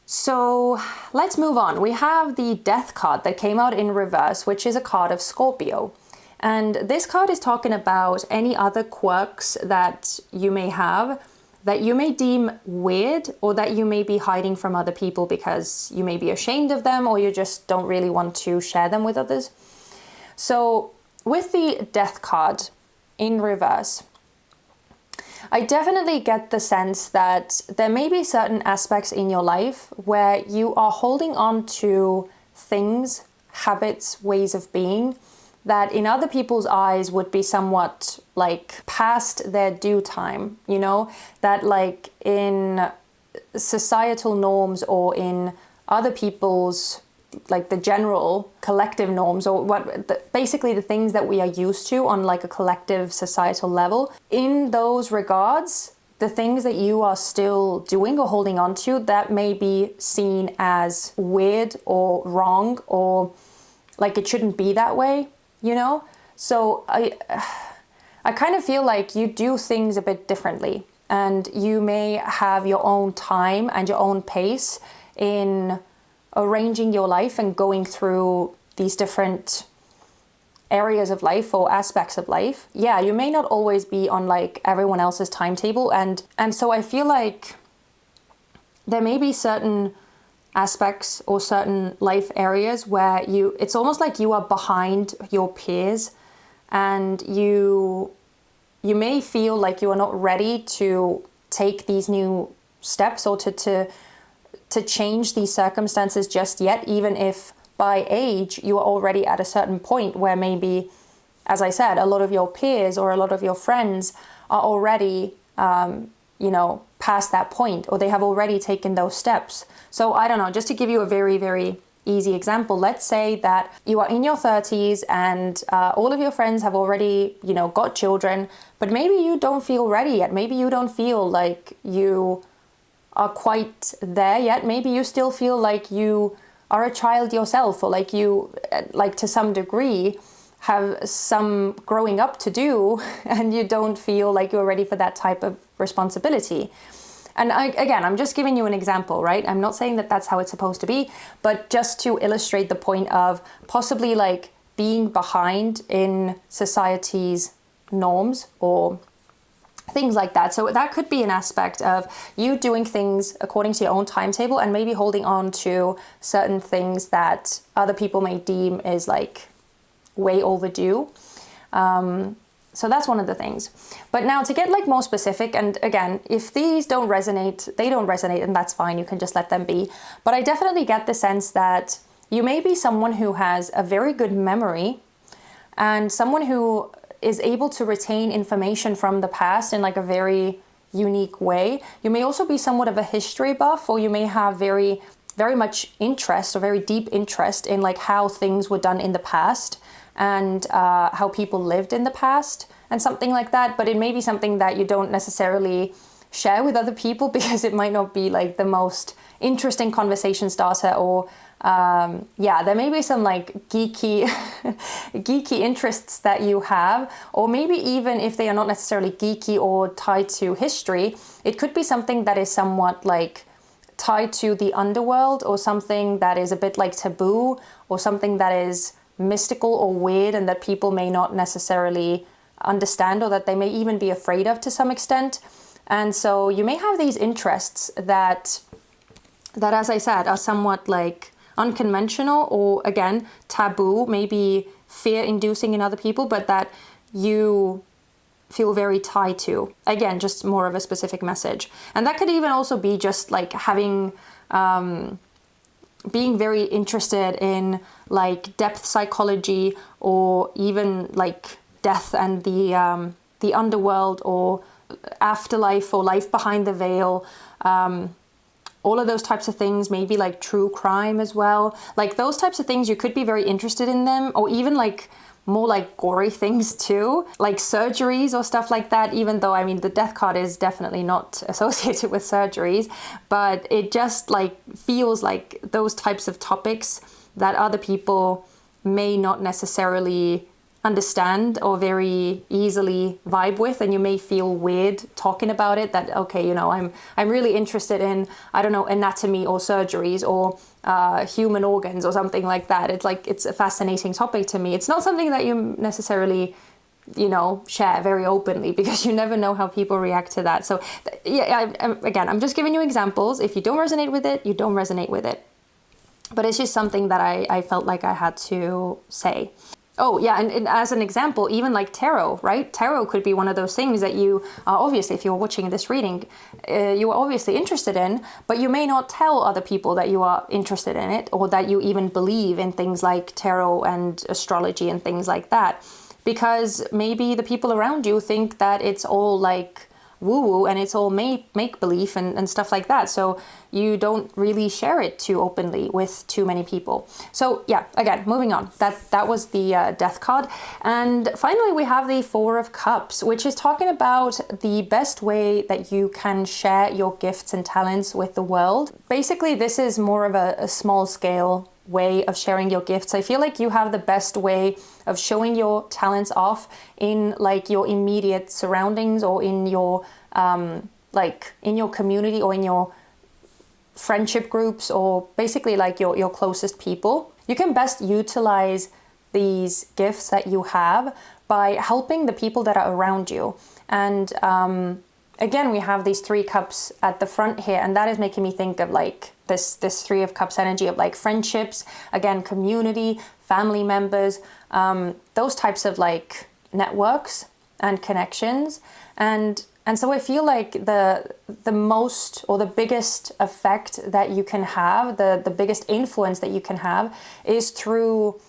So let's move on. We have the Death card that came out in reverse, which is a card of Scorpio. And this card is talking about any other quirks that you may have, that you may deem weird, or that you may be hiding from other people because you may be ashamed of them, or you just don't really want to share them with others. So with the Death card in reverse, I definitely get the sense that there may be certain aspects in your life where you are holding on to things, habits, ways of being that in other people's eyes would be somewhat like past their due time, you know, that like in societal norms or in other people's, like the general collective norms, or basically the things that we are used to on like a collective societal level. In those regards, the things that you are still doing or holding on to, that may be seen as weird or wrong, or like it shouldn't be that way, you know? So I kind of feel like you do things a bit differently, and you may have your own time and your own pace in arranging your life and going through these different areas of life or aspects of life. Yeah, you may not always be on like everyone else's timetable, and so I feel like there may be certain aspects or certain life areas where it's almost like you are behind your peers, and you may feel like you are not ready to take these new steps or to change these circumstances just yet, even if by age you are already at a certain point where maybe, as I said, a lot of your peers or a lot of your friends are already, past that point, or they have already taken those steps. So I don't know, just to give you a very, very easy example, let's say that you are in your 30s and all of your friends have already, got children, but maybe you don't feel ready yet. Maybe you don't feel like you are quite there yet. Maybe you still feel like you are a child yourself, or like you, like to some degree, have some growing up to do, and you don't feel like you're ready for that type of responsibility. And I'm just giving you an example, right? I'm not saying that that's how it's supposed to be, but just to illustrate the point of possibly like being behind in society's norms or things like that. So that could be an aspect of you doing things according to your own timetable and maybe holding on to certain things that other people may deem is like way overdue. So that's one of the things. But now to get like more specific, and again, if these don't resonate, they don't resonate, and that's fine. You can just let them be. But I definitely get the sense that you may be someone who has a very good memory and someone who is able to retain information from the past in like a very unique way. You may also be somewhat of a history buff, or you may have very, very much interest or very deep interest in like how things were done in the past and how people lived in the past and something like that. But it may be something that you don't necessarily share with other people because it might not be like the most interesting conversation starter, or there may be some like geeky interests that you have, or maybe even if they are not necessarily geeky or tied to history, it could be something that is somewhat like tied to the underworld, or something that is a bit like taboo, or something that is mystical or weird and that people may not necessarily understand, or that they may even be afraid of to some extent. And so you may have these interests that as I said are somewhat like unconventional, or again taboo, maybe fear-inducing in other people, but that you feel very tied to. Again, just more of a specific message. And that could even also be just like having being very interested in like depth psychology, or even like death and the underworld, or afterlife, or life behind the veil. All of those types of things, maybe like true crime as well. Like those types of things, you could be very interested in them, or even like more like gory things too, like surgeries or stuff like that, even though, I mean, the death card is definitely not associated with surgeries, but it just like feels like those types of topics that other people may not necessarily understand or very easily vibe with, and you may feel weird talking about it, that okay, I'm really interested in, I don't know, anatomy or surgeries or human organs or something like that. It's like, it's a fascinating topic to me. It's not something that you necessarily share very openly, because you never know how people react to that. So yeah, I'm just giving you examples. If you don't resonate with it, you don't resonate with it, but it's just something that I felt like I had to say. Oh, yeah, and as an example, even like tarot, right? Tarot could be one of those things that you are obviously, if you're watching this reading, you are obviously interested in, but you may not tell other people that you are interested in it, or that you even believe in things like tarot and astrology and things like that. Because maybe the people around you think that it's all like woo-woo and it's all make-believe and stuff like that. So you don't really share it too openly with too many people. So yeah, again, moving on. That was the Death card. And finally, we have the Four of Cups, which is talking about the best way that you can share your gifts and talents with the world. Basically, this is more of a small scale way of sharing your gifts. I feel like you have the best way of showing your talents off in like your immediate surroundings, or in your like in your community, or in your friendship groups, or basically like your closest people. You can best utilize these gifts that you have by helping the people that are around you. And again, we have these Three Cups at the front here, and that is making me think of like this Three of Cups energy of like friendships, again, community, family members, those types of like networks and connections. And so I feel like the most, or the biggest effect that you can have, the biggest influence that you can have, is through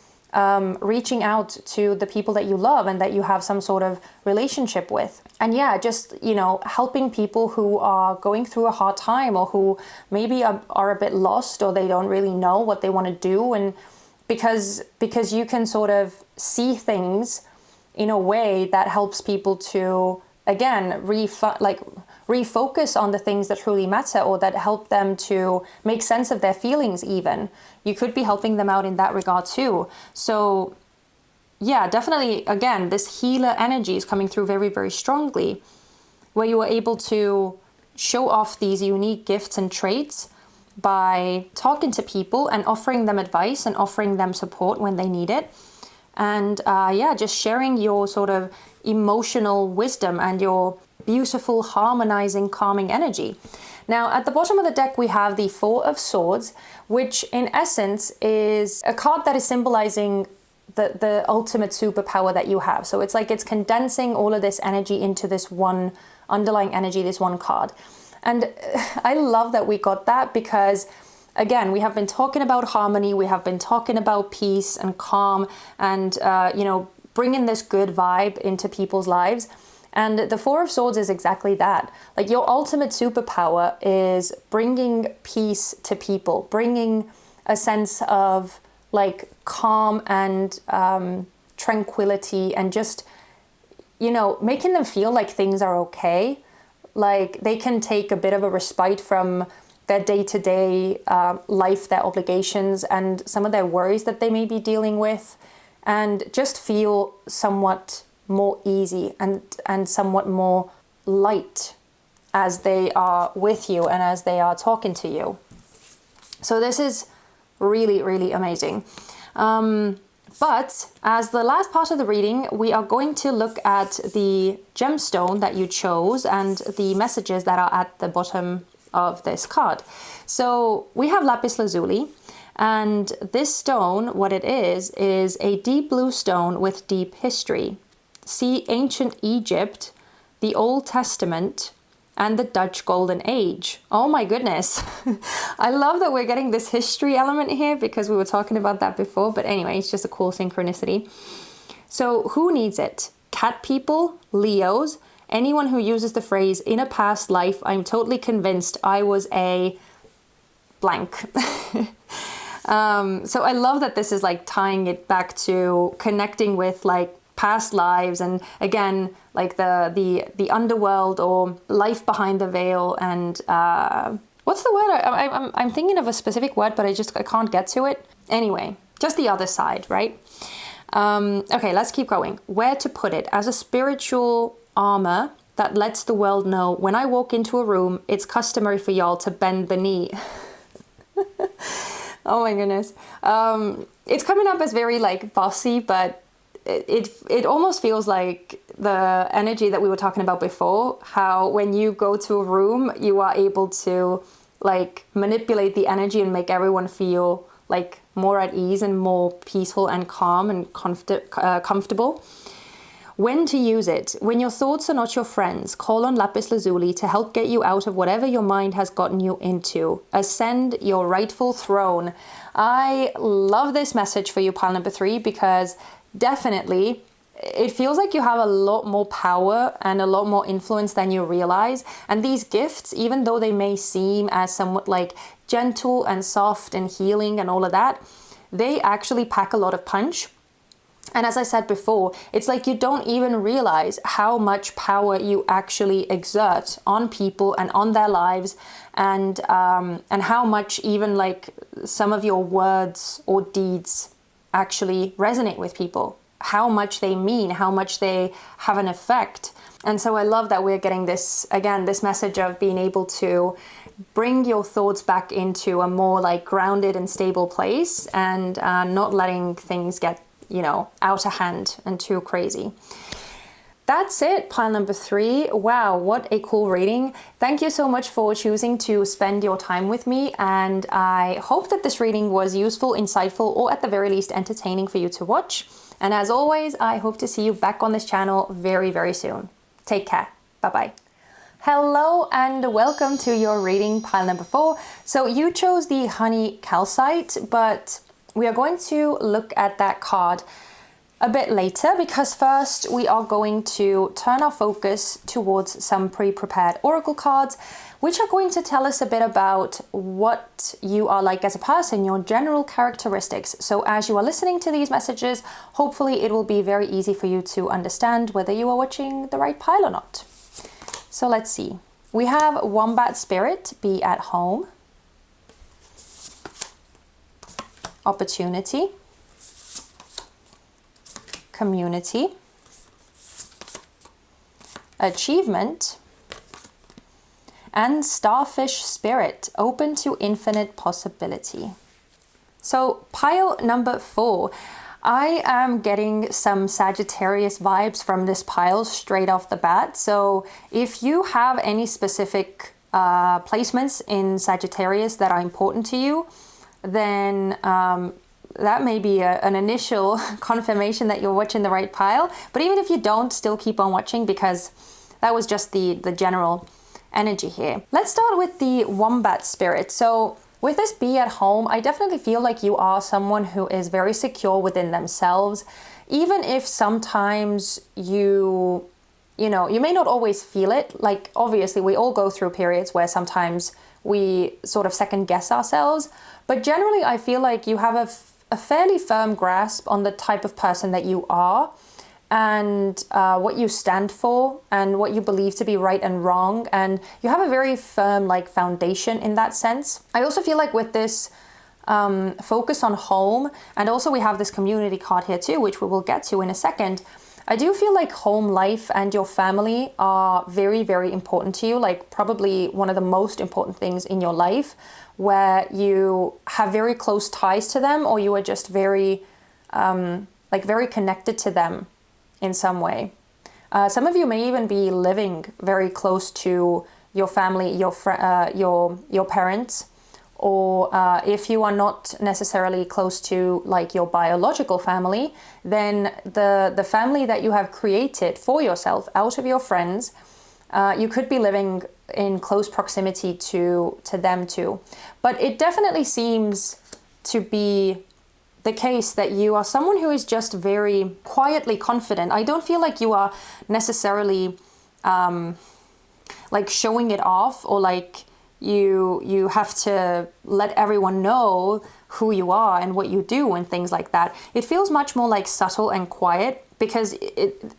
reaching out to the people that you love and that you have some sort of relationship with. And yeah, just, you know, helping people who are going through a hard time, or who maybe are a bit lost, or they don't really know what they want to do. And because you can sort of see things in a way that helps people to, again, refocus on the things that truly matter, or that help them to make sense of their feelings even. You could be helping them out in that regard too. So yeah, definitely, again, this healer energy is coming through very, very strongly, where you are able to show off these unique gifts and traits by talking to people and offering them advice and offering them support when they need it. And yeah, just sharing your sort of emotional wisdom and your beautiful, harmonizing, calming energy. Now, at the bottom of the deck, we have the Four of Swords, which in essence is a card that is symbolizing the ultimate superpower that you have. So it's like it's condensing all of this energy into this one underlying energy, this one card. And I love that we got that, because again, we have been talking about harmony, we have been talking about peace and calm, and you know, bringing this good vibe into people's lives. And the Four of Swords is exactly that. Like, your ultimate superpower is bringing peace to people, bringing a sense of like calm and tranquility, and just, you know, making them feel like things are okay. Like they can take a bit of a respite from their day-to-day life, their obligations, and some of their worries that they may be dealing with, and just feel somewhat more easy and somewhat more light as they are with you and as they are talking to you. So this is really, really amazing. But as the last part of the reading, we are going to look at the gemstone that you chose and the messages that are at the bottom of this card. So we have Lapis Lazuli, and this stone, what it is a deep blue stone with deep history. See ancient Egypt, the Old Testament, and the Dutch Golden Age. Oh my goodness. I love that we're getting this history element here, because we were talking about that before. But anyway, it's just a cool synchronicity. So who needs it? Cat people, Leos, anyone who uses the phrase, in a past life, I'm totally convinced I was a blank. So I love that this is like tying it back to connecting with like past lives, and again, like the underworld, or life behind the veil, and what's the word? I'm thinking of a specific word, but I can't get to it. Anyway, just the other side, right? Okay, let's keep going. Where to put it? As a spiritual armor that lets the world know, when I walk into a room, it's customary for y'all to bend the knee. Oh my goodness. It's coming up as very like bossy, but it almost feels like the energy that we were talking about before, how when you go to a room, you are able to like manipulate the energy and make everyone feel like more at ease and more peaceful and calm and comfortable. When to use it. When your thoughts are not your friends, call on Lapis Lazuli to help get you out of whatever your mind has gotten you into. Ascend your rightful throne. I love this message for you, pile number 3, because definitely it feels like you have a lot more power and a lot more influence than you realize. And these gifts, even though they may seem as somewhat like gentle and soft and healing and all of that, they actually pack a lot of punch. And as I said before, it's like you don't even realize how much power you actually exert on people and on their lives, and how much even like some of your words or deeds actually resonate with people, how much they mean, how much they have an effect. And so I love that we're getting this, again, this message of being able to bring your thoughts back into a more like grounded and stable place, and not letting things get, you know, out of hand and too crazy. That's it, pile number 3. Wow, what a cool reading. Thank you so much for choosing to spend your time with me, and I hope that this reading was useful, insightful, or at the very least entertaining for you to watch. And as always, I hope to see you back on this channel very, very soon. Take care. Bye-bye. Hello and welcome to your reading, pile number 4. So you chose the Honey Calcite, but we are going to look at that card a bit later, because first we are going to turn our focus towards some pre-prepared oracle cards, which are going to tell us a bit about what you are like as a person, your general characteristics. So as you are listening to these messages, hopefully it will be very easy for you to understand whether you are watching the right pile or not. So let's see. We have Wombat Spirit, be at home. Opportunity. Community. Achievement. And Starfish Spirit, open to infinite possibility. So pile number 4. I am getting some Sagittarius vibes from this pile straight off the bat. So if you have any specific placements in Sagittarius that are important to you, then that may be an initial confirmation that you're watching the right pile. But even if you don't, still keep on watching, because that was just the general energy here. Let's start with the Wombat Spirit. So with this be at home, I definitely feel like you are someone who is very secure within themselves, even if sometimes you may not always feel it. Like, obviously we all go through periods where sometimes we sort of second guess ourselves, but generally I feel like you have a fairly firm grasp on the type of person that you are, and what you stand for and what you believe to be right and wrong, and you have a very firm like foundation in that sense. I also feel like with this focus on home, and also we have this community card here too, which we will get to in a second, I do feel like home life and your family are very, very important to you, like probably one of the most important things in your life, where you have very close ties to them, or you are just very very connected to them in some way. Some of you may even be living very close to your family, your parents, or if you are not necessarily close to like your biological family, then the family that you have created for yourself out of your friends, you could be living in close proximity to them too. But it definitely seems to be the case that you are someone who is just very quietly confident. I don't feel like you are necessarily like showing it off, or like you have to let everyone know who you are and what you do and things like that. It feels much more like subtle and quiet, because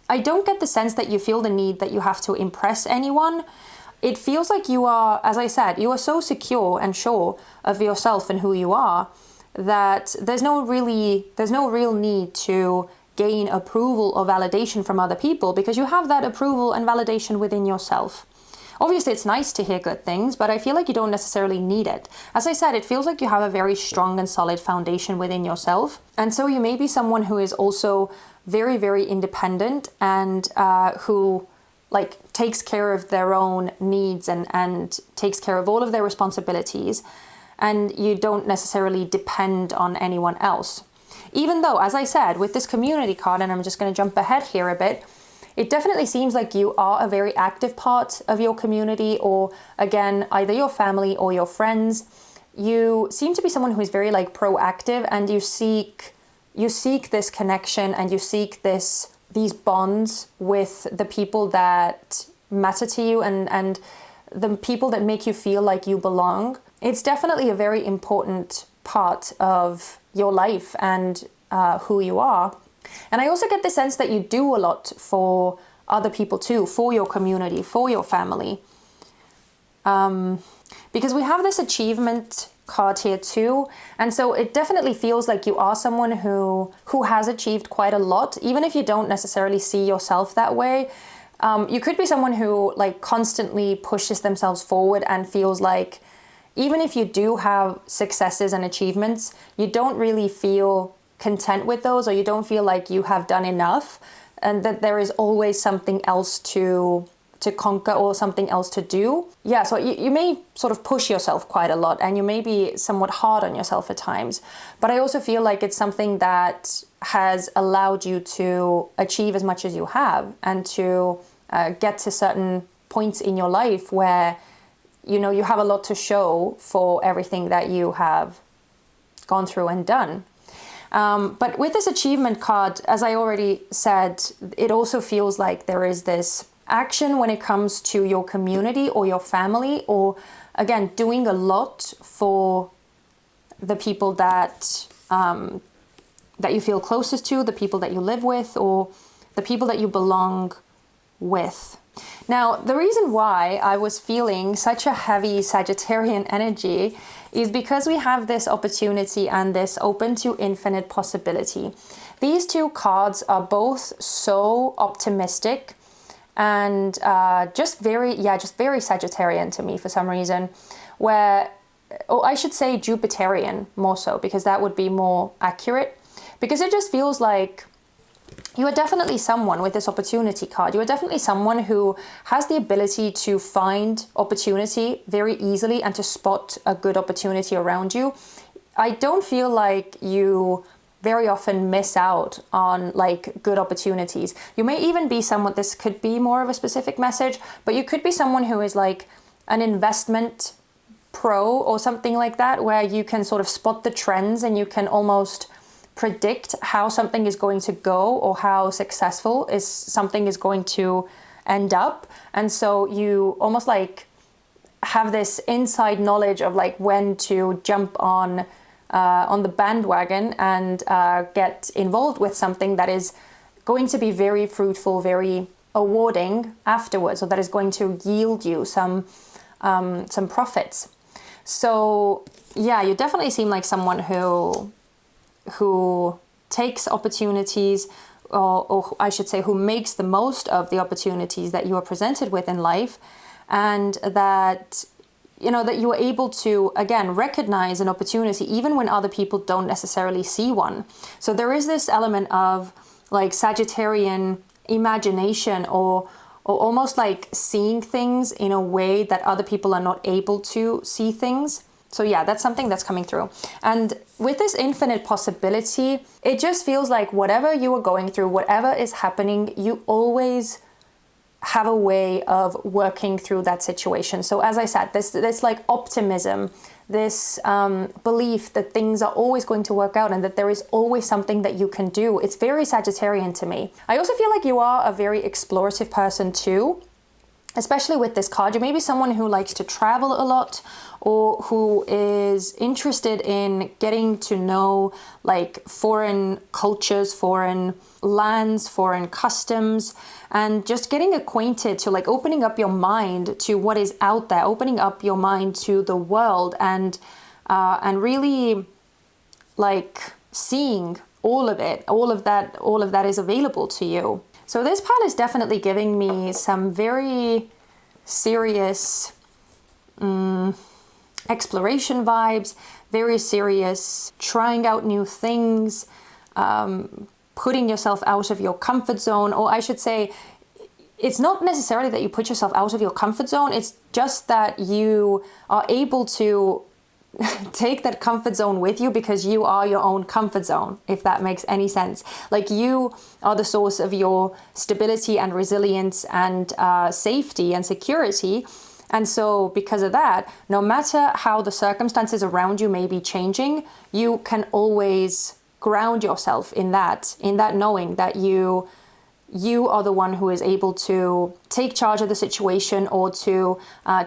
I don't get the sense that you feel the need that you have to impress anyone. It feels like you are, as I said, you are so secure and sure of yourself and who you are, that there's no real need to gain approval or validation from other people, because you have that approval and validation within yourself. Obviously, it's nice to hear good things, but I feel like you don't necessarily need it. As I said, it feels like you have a very strong and solid foundation within yourself. And so you may be someone who is also very, very independent, and who like takes care of their own needs and takes care of all of their responsibilities. and you don't necessarily depend on anyone else. Even though, as I said, with this community card, and I'm just going to jump ahead here a bit, it definitely seems like you are a very active part of your community, or again, either your family or your friends. You seem to be someone who is very like proactive, and you seek this connection, and you seek these bonds with the people that matter to you, and the people that make you feel like you belong. It's definitely a very important part of your life and who you are. And I also get the sense that you do a lot for other people too, for your community, for your family. Because we have this achievement card here too. And so it definitely feels like you are someone who has achieved quite a lot, even if you don't necessarily see yourself that way. You could be someone who like constantly pushes themselves forward and feels like even if you do have successes and achievements, you don't really feel content with those, or you don't feel like you have done enough, and that there is always something else to conquer or something else to do. Yeah, so you may sort of push yourself quite a lot, and you may be somewhat hard on yourself at times. But I also feel like it's something that has allowed you to achieve as much as you have, and to get to certain points in your life where, you know, you have a lot to show for everything that you have gone through and done. But with this achievement card, as I already said, it also feels like there is this action when it comes to your community or your family, or again, doing a lot for the people that that you feel closest to, the people that you live with, or the people that you belong with. Now, the reason why I was feeling such a heavy Sagittarian energy is because we have this opportunity and this open to infinite possibility. These two cards are both so optimistic and just very Sagittarian to me for some reason, where, or I should say Jupiterian more so, because that would be more accurate, because it just feels like you are definitely someone with this opportunity card. You are definitely someone who has the ability to find opportunity very easily and to spot a good opportunity around you. I don't feel like you very often miss out on like good opportunities. You may even be someone, this could be more of a specific message, but you could be someone who is like an investment pro or something like that, where you can sort of spot the trends and you can almost predict how something is going to go, or how successful something is going to end up. And so you almost like have this inside knowledge of like when to jump on the bandwagon and get involved with something that is going to be very fruitful, very awarding afterwards, or that is going to yield you some profits. So yeah, you definitely seem like someone who takes opportunities, or I should say who makes the most of the opportunities that you are presented with in life, and that, you know, that you are able to, again, recognize an opportunity even when other people don't necessarily see one. So there is this element of like Sagittarian imagination, or almost like seeing things in a way that other people are not able to see things. So yeah, that's something that's coming through. And with this infinite possibility, it just feels like whatever you are going through, whatever is happening, you always have a way of working through that situation. So as I said, this like optimism, this belief that things are always going to work out and that there is always something that you can do. It's very Sagittarian to me. I also feel like you are a very explorative person too, especially with this card. You may be someone who likes to travel a lot, or who is interested in getting to know like foreign cultures, foreign lands, foreign customs, and just getting acquainted, to like opening up your mind to what is out there, opening up your mind to the world, and really like seeing all of it, all of that is available to you. So this part is definitely giving me some very serious exploration vibes, very serious trying out new things, putting yourself out of your comfort zone. Or I should say, it's not necessarily that you put yourself out of your comfort zone, it's just that you are able to take that comfort zone with you, because you are your own comfort zone, if that makes any sense. Like, you are the source of your stability and resilience and safety and security. And so because of that, no matter how the circumstances around you may be changing, you can always ground yourself in that knowing that you are the one who is able to take charge of the situation, or to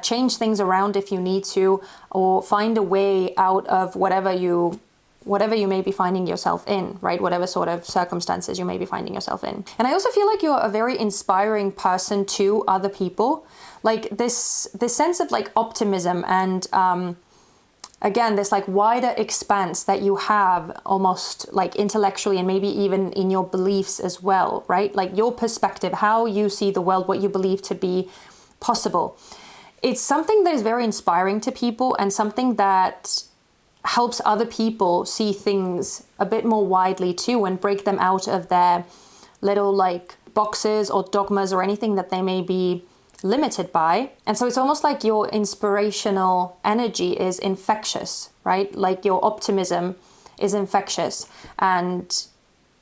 change things around if you need to, or find a way out of whatever you may be finding yourself in, right? Whatever sort of circumstances you may be finding yourself in. And I also feel like you're a very inspiring person to other people. Like this sense of like optimism and again, this like wider expanse that you have, almost like intellectually and maybe even in your beliefs as well, right? Like your perspective, how you see the world, what you believe to be possible. It's something that is very inspiring to people, and something that helps other people see things a bit more widely too, and break them out of their little like boxes or dogmas or anything that they may be limited by. And so it's almost like your inspirational energy is infectious, right? Like your optimism is infectious, and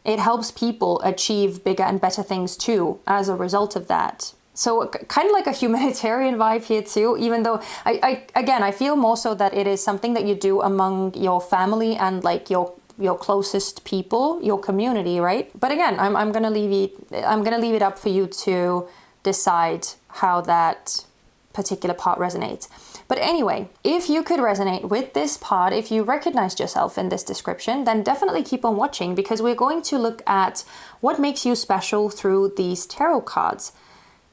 it helps people achieve bigger and better things too as a result of that. So kind of like a humanitarian vibe here too, even though I feel more so that it is something that you do among your family and like your closest people, your community, right? But again, I'm gonna leave it up for you to decide how that particular part resonates. But anyway, if you could resonate with this part, if you recognized yourself in this description, then definitely keep on watching, because we're going to look at what makes you special through these tarot cards.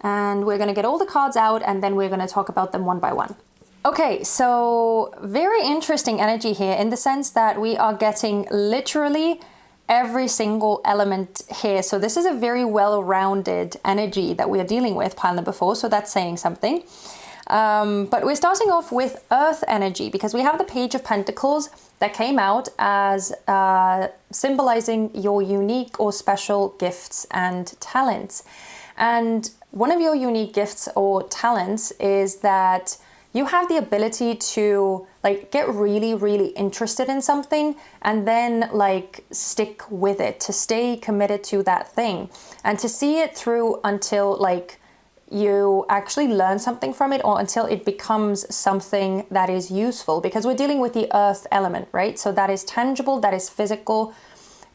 And we're going to get all the cards out, and then we're going to talk about them one by one. Okay, so very interesting energy here, in the sense that we are getting literally every single element here. So this is a very well-rounded energy that we are dealing with, pile number 4, so that's saying something. But we're starting off with Earth energy, because we have the Page of Pentacles that came out as symbolizing your unique or special gifts and talents. And one of your unique gifts or talents is that you have the ability to like get really, really interested in something, and then like stick with it, to stay committed to that thing, and to see it through until like you actually learn something from it, or until it becomes something that is useful, because we're dealing with the earth element, right? So that is tangible, that is physical,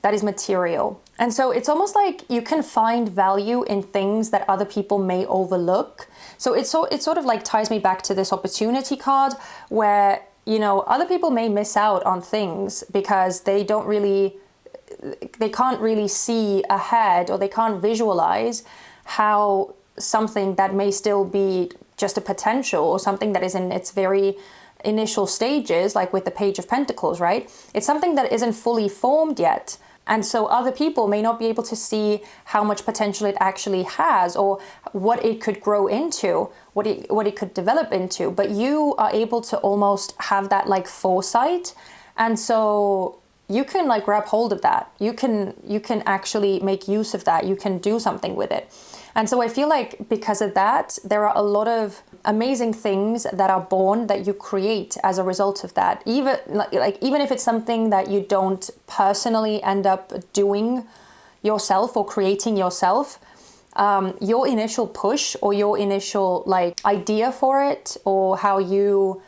that is material. And so it's almost like you can find value in things that other people may overlook. So it sort of like ties me back to this opportunity card, where, you know, other people may miss out on things because they can't really see ahead, or they can't visualize how something that may still be just a potential, or something that is in its very initial stages, like with the Page of Pentacles, right? It's something that isn't fully formed yet. And so other people may not be able to see how much potential it actually has, or what it could grow into, what it could develop into. But you are able to almost have that like foresight. And so you can like grab hold of that. You can actually make use of that. You can do something with it. And so I feel like because of that, there are a lot of amazing things that are born, that you create as a result of that. Even if it's something that you don't personally end up doing yourself or creating yourself, your initial push, or your initial like idea for it, or how you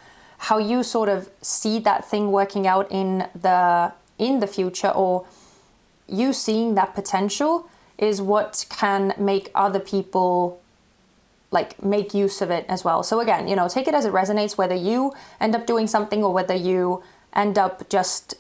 sort of see that thing working out in the future, or you seeing that potential, is what can make other people like make use of it as well. So again, you know, take it as it resonates, whether you end up doing something, or whether you end up just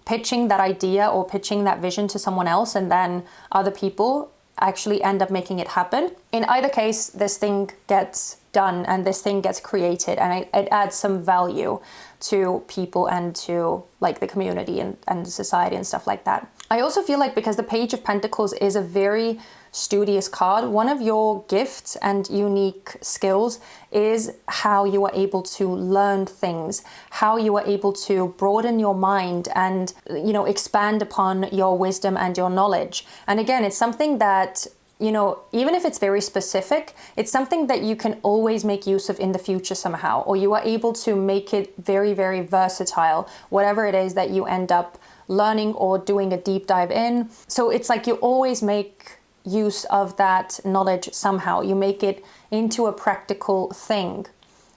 pitching that idea or pitching that vision to someone else, and then other people actually end up making it happen. In either case, this thing gets done, and this thing gets created, and it adds some value to people and to like the community and society and stuff like that. I also feel like because the Page of Pentacles is a very studious card, one of your gifts and unique skills is how you are able to learn things, how you are able to broaden your mind and, you know, expand upon your wisdom and your knowledge. And again, it's something that you know, even if it's very specific, it's something that you can always make use of in the future somehow, or you are able to make it very, very versatile, whatever it is that you end up learning or doing a deep dive in. So it's like you always make use of that knowledge somehow. You make it into a practical thing.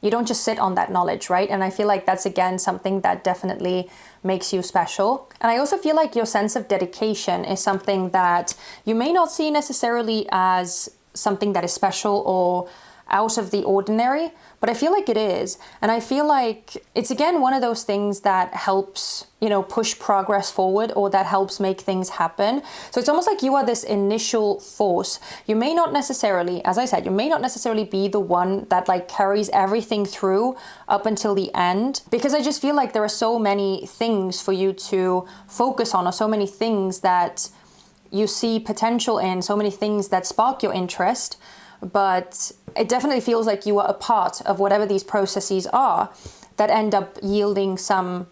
You don't just sit on that knowledge, right? And I feel like that's, again, something that definitely makes you special. And I also feel like your sense of dedication is something that you may not see necessarily as something that is special or out of the ordinary, but I feel like it is. And I feel like it's, again, one of those things that helps, you know, push progress forward, or that helps make things happen. So it's almost like you are this initial force. You may not necessarily, as I said, you may not necessarily be the one that like carries everything through up until the end, because I just feel like there are so many things for you to focus on, or so many things that you see potential in, so many things that spark your interest. But it definitely feels like you are a part of whatever these processes are that end up yielding some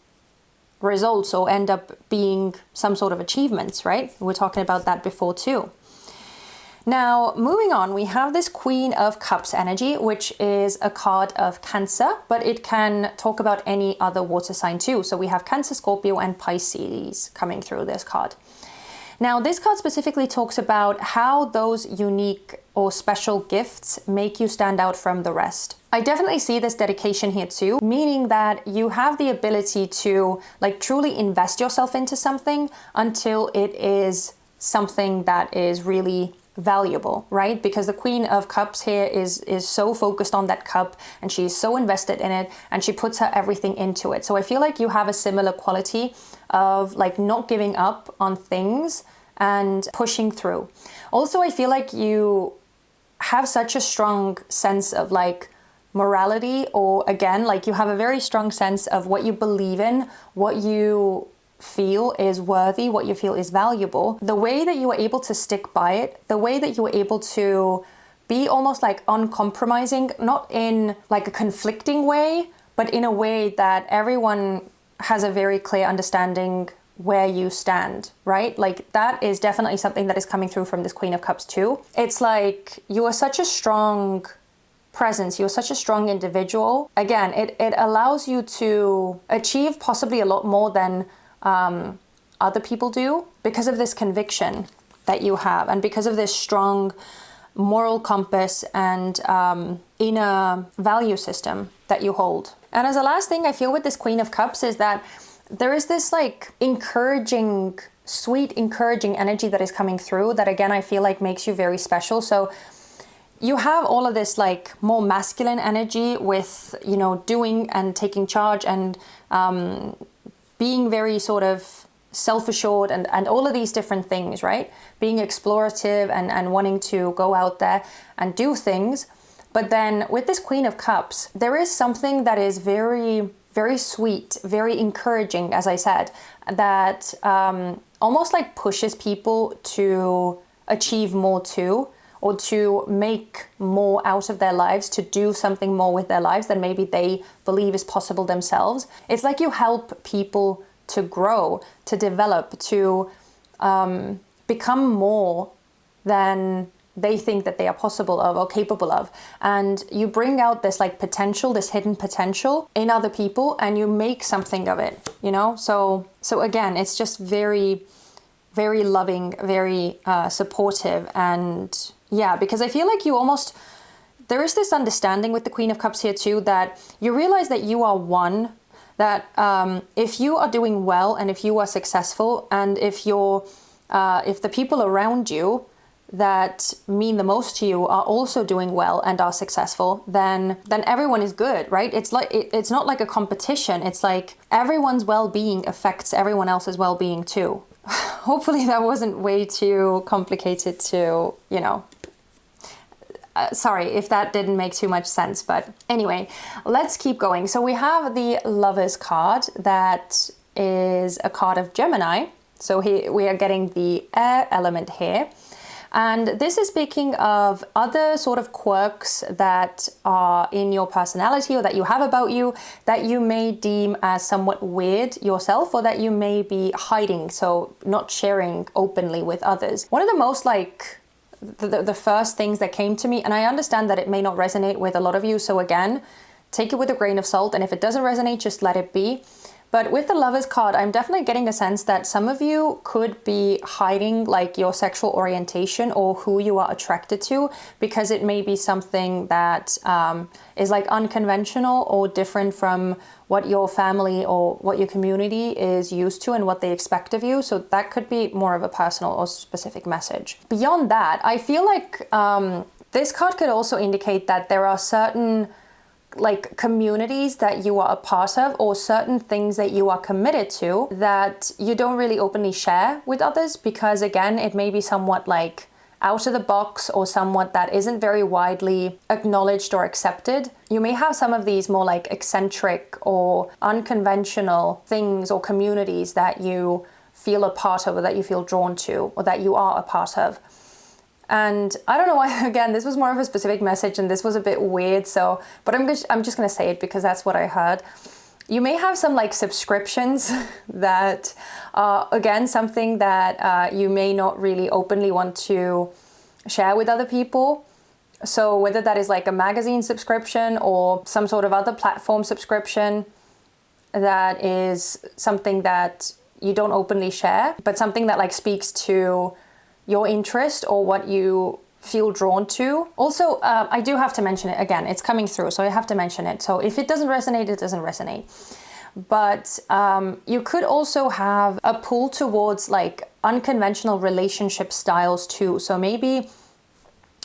results, or end up being some sort of achievements, right? We were talking about that before too. Now, moving on, we have this Queen of Cups energy, which is a card of Cancer, but it can talk about any other water sign too. So we have Cancer, Scorpio, and Pisces coming through this card. Now, this card specifically talks about how those unique or special gifts make you stand out from the rest. I definitely see this dedication here too, meaning that you have the ability to like truly invest yourself into something until it is something that is really valuable, right? Because the Queen of Cups here is so focused on that cup, and she's so invested in it, and she puts her everything into it. So I feel like you have a similar quality of like not giving up on things and pushing through. Also, I feel like you have such a strong sense of like morality, or again, like you have a very strong sense of what you believe in, what you feel is worthy, what you feel is valuable. The way that you are able to stick by it, the way that you are able to be almost like uncompromising, not in like a conflicting way, but in a way that everyone has a very clear understanding where you stand, right? Like that is definitely something that is coming through from this Queen of Cups too. It's like you are such a strong presence, you're such a strong individual. Again, it allows you to achieve possibly a lot more than other people do, because of this conviction that you have, and because of this strong moral compass and inner value system that you hold. And as a last thing, I feel with this Queen of Cups is that there is this like encouraging, sweet, encouraging energy that is coming through that, again, I feel like makes you very special. So you have all of this like more masculine energy with, you know, doing and taking charge and being very sort of self-assured and all of these different things, right? Being explorative and wanting to go out there and do things. But then with this Queen of Cups, there is something that is very, very sweet, very encouraging, as I said, that almost like pushes people to achieve more too, or to make more out of their lives, to do something more with their lives than maybe they believe is possible themselves. It's like you help people to grow, to develop, to become more than they think that they are possible of or capable of. And you bring out this like potential, this hidden potential in other people, and you make something of it, you know? So again, it's just very, very loving, very supportive. And yeah, because I feel like you almost, there is this understanding with the Queen of Cups here too, that you realize that you are one, that if you are doing well and if you are successful, and if the people around you that mean the most to you are also doing well and are successful, then everyone is good, right? It's like it's not like a competition. It's like everyone's well-being affects everyone else's well-being too. Hopefully that wasn't way too complicated to, you know, sorry if that didn't make too much sense, but anyway, let's keep going. So we have the Lovers card, that is a card of Gemini. So here we are getting the air element here. And this is speaking of other sort of quirks that are in your personality or that you have about you that you may deem as somewhat weird yourself, or that you may be hiding, so not sharing openly with others. One of the most like the first things that came to me. And I understand that it may not resonate with a lot of you. So again, take it with a grain of salt. And if it doesn't resonate, just let it be. But with the Lovers card, I'm definitely getting a sense that some of you could be hiding like your sexual orientation or who you are attracted to, because it may be something that is like unconventional or different from what your family or what your community is used to and what they expect of you. So that could be more of a personal or specific message. Beyond that, I feel like this card could also indicate that there are certain like communities that you are a part of, or certain things that you are committed to that you don't really openly share with others, because again, it may be somewhat like out of the box or somewhat that isn't very widely acknowledged or accepted. You may have some of these more like eccentric or unconventional things or communities that you feel a part of, or that you feel drawn to, or that you are a part of. And I don't know why, again, this was more of a specific message and this was a bit weird. So, but I'm just going to say it because that's what I heard. You may have some like subscriptions that are, again, something that you may not really openly want to share with other people. So whether that is like a magazine subscription or some sort of other platform subscription, that is something that you don't openly share, but something that like speaks to your interest or what you feel drawn to. Also, I do have to mention it again, it's coming through, so I have to mention it. So if it doesn't resonate, it doesn't resonate. But you could also have a pull towards like unconventional relationship styles too. So maybe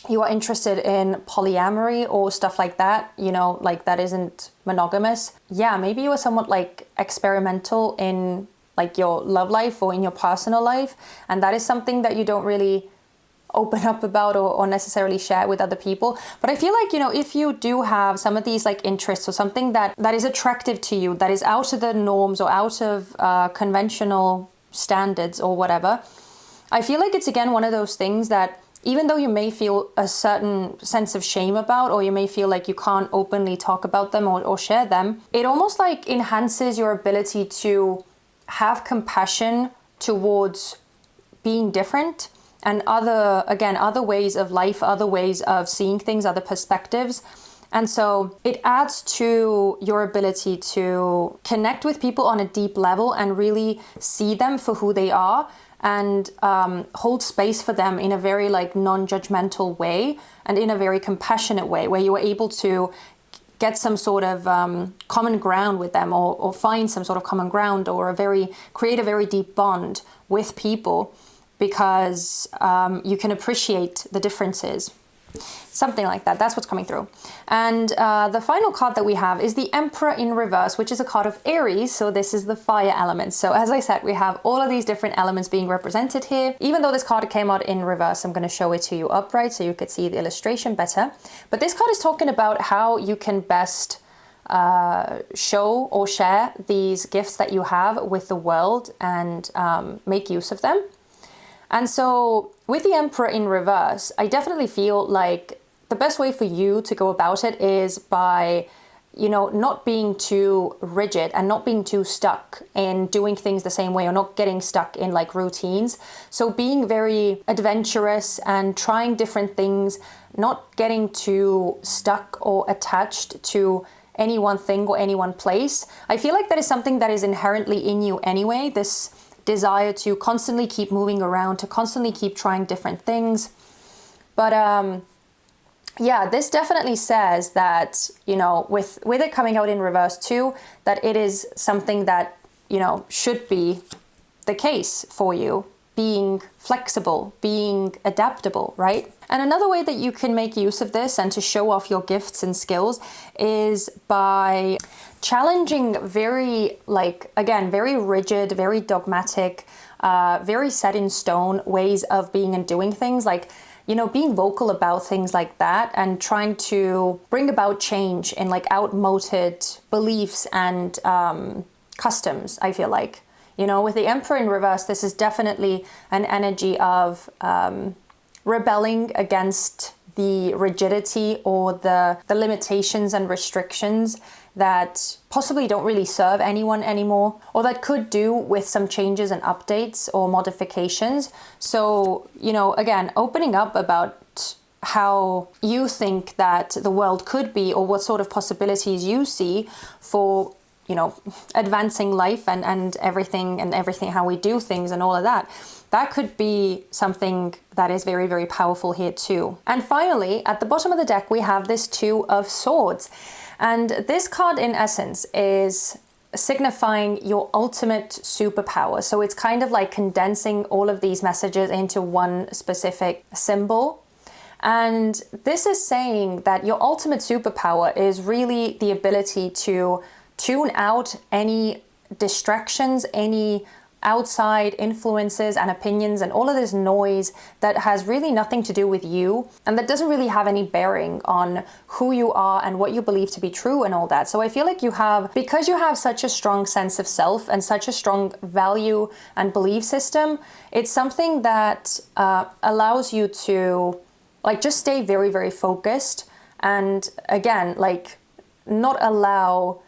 you are interested in polyamory or stuff like that, you know, like that isn't monogamous. Yeah, maybe you are somewhat like experimental in like your love life or in your personal life, and that is something that you don't really open up about or necessarily share with other people. But I feel like, you know, if you do have some of these like interests or something that is attractive to you, that is out of the norms or out of conventional standards or whatever, I feel like it's again one of those things that even though you may feel a certain sense of shame about, or you may feel like you can't openly talk about them or share them, it almost like enhances your ability to have compassion towards being different and other ways of life, other ways of seeing things, other perspectives. And so it adds to your ability to connect with people on a deep level and really see them for who they are, and hold space for them in a very like non-judgmental way and in a very compassionate way, where you are able to get some sort of common ground with them, or find some sort of common ground, or create a very deep bond with people, because you can appreciate the differences. Something like that. That's what's coming through. And the final card that we have is the Emperor in reverse, which is a card of Aries. So this is the fire element. So as I said, we have all of these different elements being represented here. Even though this card came out in reverse, I'm going to show it to you upright so you could see the illustration better. But this card is talking about how you can best show or share these gifts that you have with the world and make use of them. And so with the Emperor in reverse, I definitely feel like the best way for you to go about it is by, you know, not being too rigid and not being too stuck in doing things the same way, or not getting stuck in like routines. So being very adventurous and trying different things, not getting too stuck or attached to any one thing or any one place. I feel like that is something that is inherently in you anyway, this desire to constantly keep moving around, to constantly keep trying different things. But yeah, this definitely says that, you know, with it coming out in reverse too, that it is something that, you know, should be the case for you. Being flexible, being adaptable, right? And another way that you can make use of this and to show off your gifts and skills is by challenging very rigid, very dogmatic, very set in stone ways of being and doing things, like, you know, being vocal about things like that and trying to bring about change in like outmoded beliefs and customs, I feel like. You know, with the Emperor in reverse, this is definitely an energy of rebelling against the rigidity or the limitations and restrictions that possibly don't really serve anyone anymore, or that could do with some changes and updates or modifications. So, you know, again, opening up about how you think that the world could be, or what sort of possibilities you see for, you know, advancing life and everything how we do things and all of that. That could be something that is very, very powerful here too. And finally, at the bottom of the deck, we have this Two of Swords. And this card, in essence, is signifying your ultimate superpower. So it's kind of like condensing all of these messages into one specific symbol. And this is saying that your ultimate superpower is really the ability to tune out any distractions, any outside influences and opinions and all of this noise that has really nothing to do with you and that doesn't really have any bearing on who you are and what you believe to be true and all that. So I feel like because you have such a strong sense of self and such a strong value and belief system, it's something that allows you to like just stay very, very focused and again, like not allow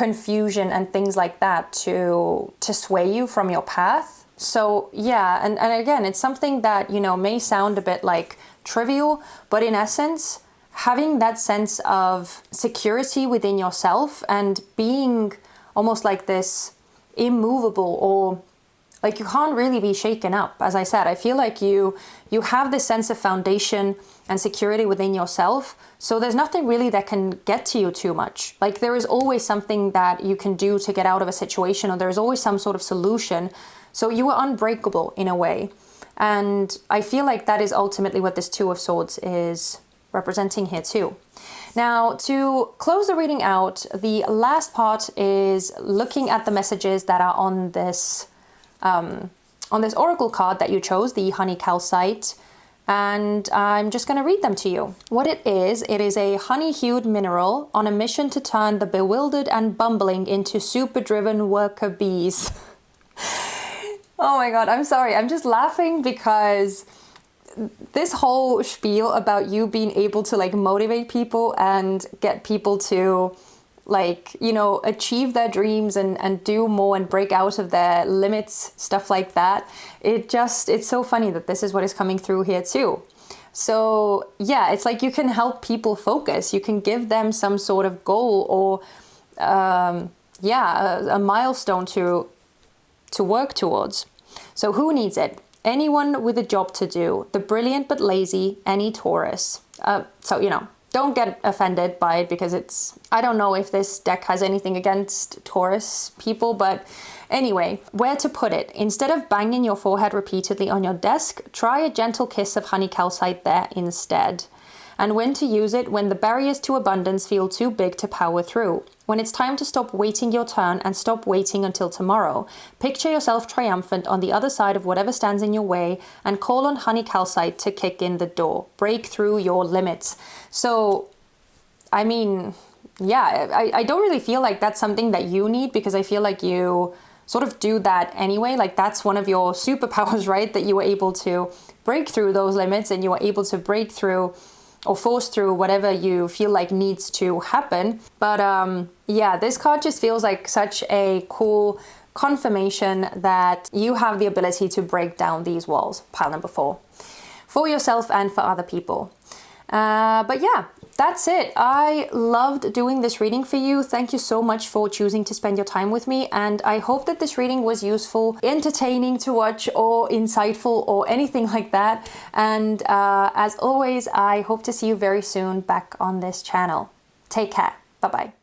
confusion and things like that to sway you from your path. So yeah, and again, it's something that, you know, may sound a bit like trivial, but in essence, having that sense of security within yourself and being almost like this immovable, or like you can't really be shaken up. As I said, I feel like you have this sense of foundation and security within yourself. So there's nothing really that can get to you too much. Like there is always something that you can do to get out of a situation, or there is always some sort of solution. So you are unbreakable in a way. And I feel like that is ultimately what this Two of Swords is representing here too. Now, to close the reading out, the last part is looking at the messages that are on this oracle card that you chose, the honey calcite. And I'm just going to read them to you. What it is a honey-hued mineral on a mission to turn the bewildered and bumbling into super-driven worker bees. Oh my god, I'm sorry. I'm just laughing because this whole spiel about you being able to like motivate people and get people to like, you know, achieve their dreams and do more and break out of their limits, stuff like that. It's so funny that this is what is coming through here too. So yeah, it's like you can help people focus. You can give them some sort of goal or a milestone to work towards. So who needs it? Anyone with a job to do, the brilliant but lazy, any Taurus. So, you know, don't get offended by it because I don't know if this deck has anything against Taurus people, but anyway, where to put it? Instead of banging your forehead repeatedly on your desk, try a gentle kiss of honey calcite there instead. And when to use it when the barriers to abundance feel too big to power through. When it's time to stop waiting your turn and stop waiting until tomorrow. Picture yourself triumphant on the other side of whatever stands in your way and call on honey calcite to kick in the door. Break through your limits. So, I mean, yeah, I don't really feel like that's something that you need because I feel like you sort of do that anyway. Like that's one of your superpowers, right? That you were able to break through those limits and you were able to break through or force through whatever you feel like needs to happen. But yeah, this card just feels like such a cool confirmation that you have the ability to break down these walls, pile number 4, for yourself and for other people. But yeah, that's it. I loved doing this reading for you. Thank you so much for choosing to spend your time with me. And I hope that this reading was useful, entertaining to watch, or insightful, or anything like that. And as always, I hope to see you very soon back on this channel. Take care. Bye-bye.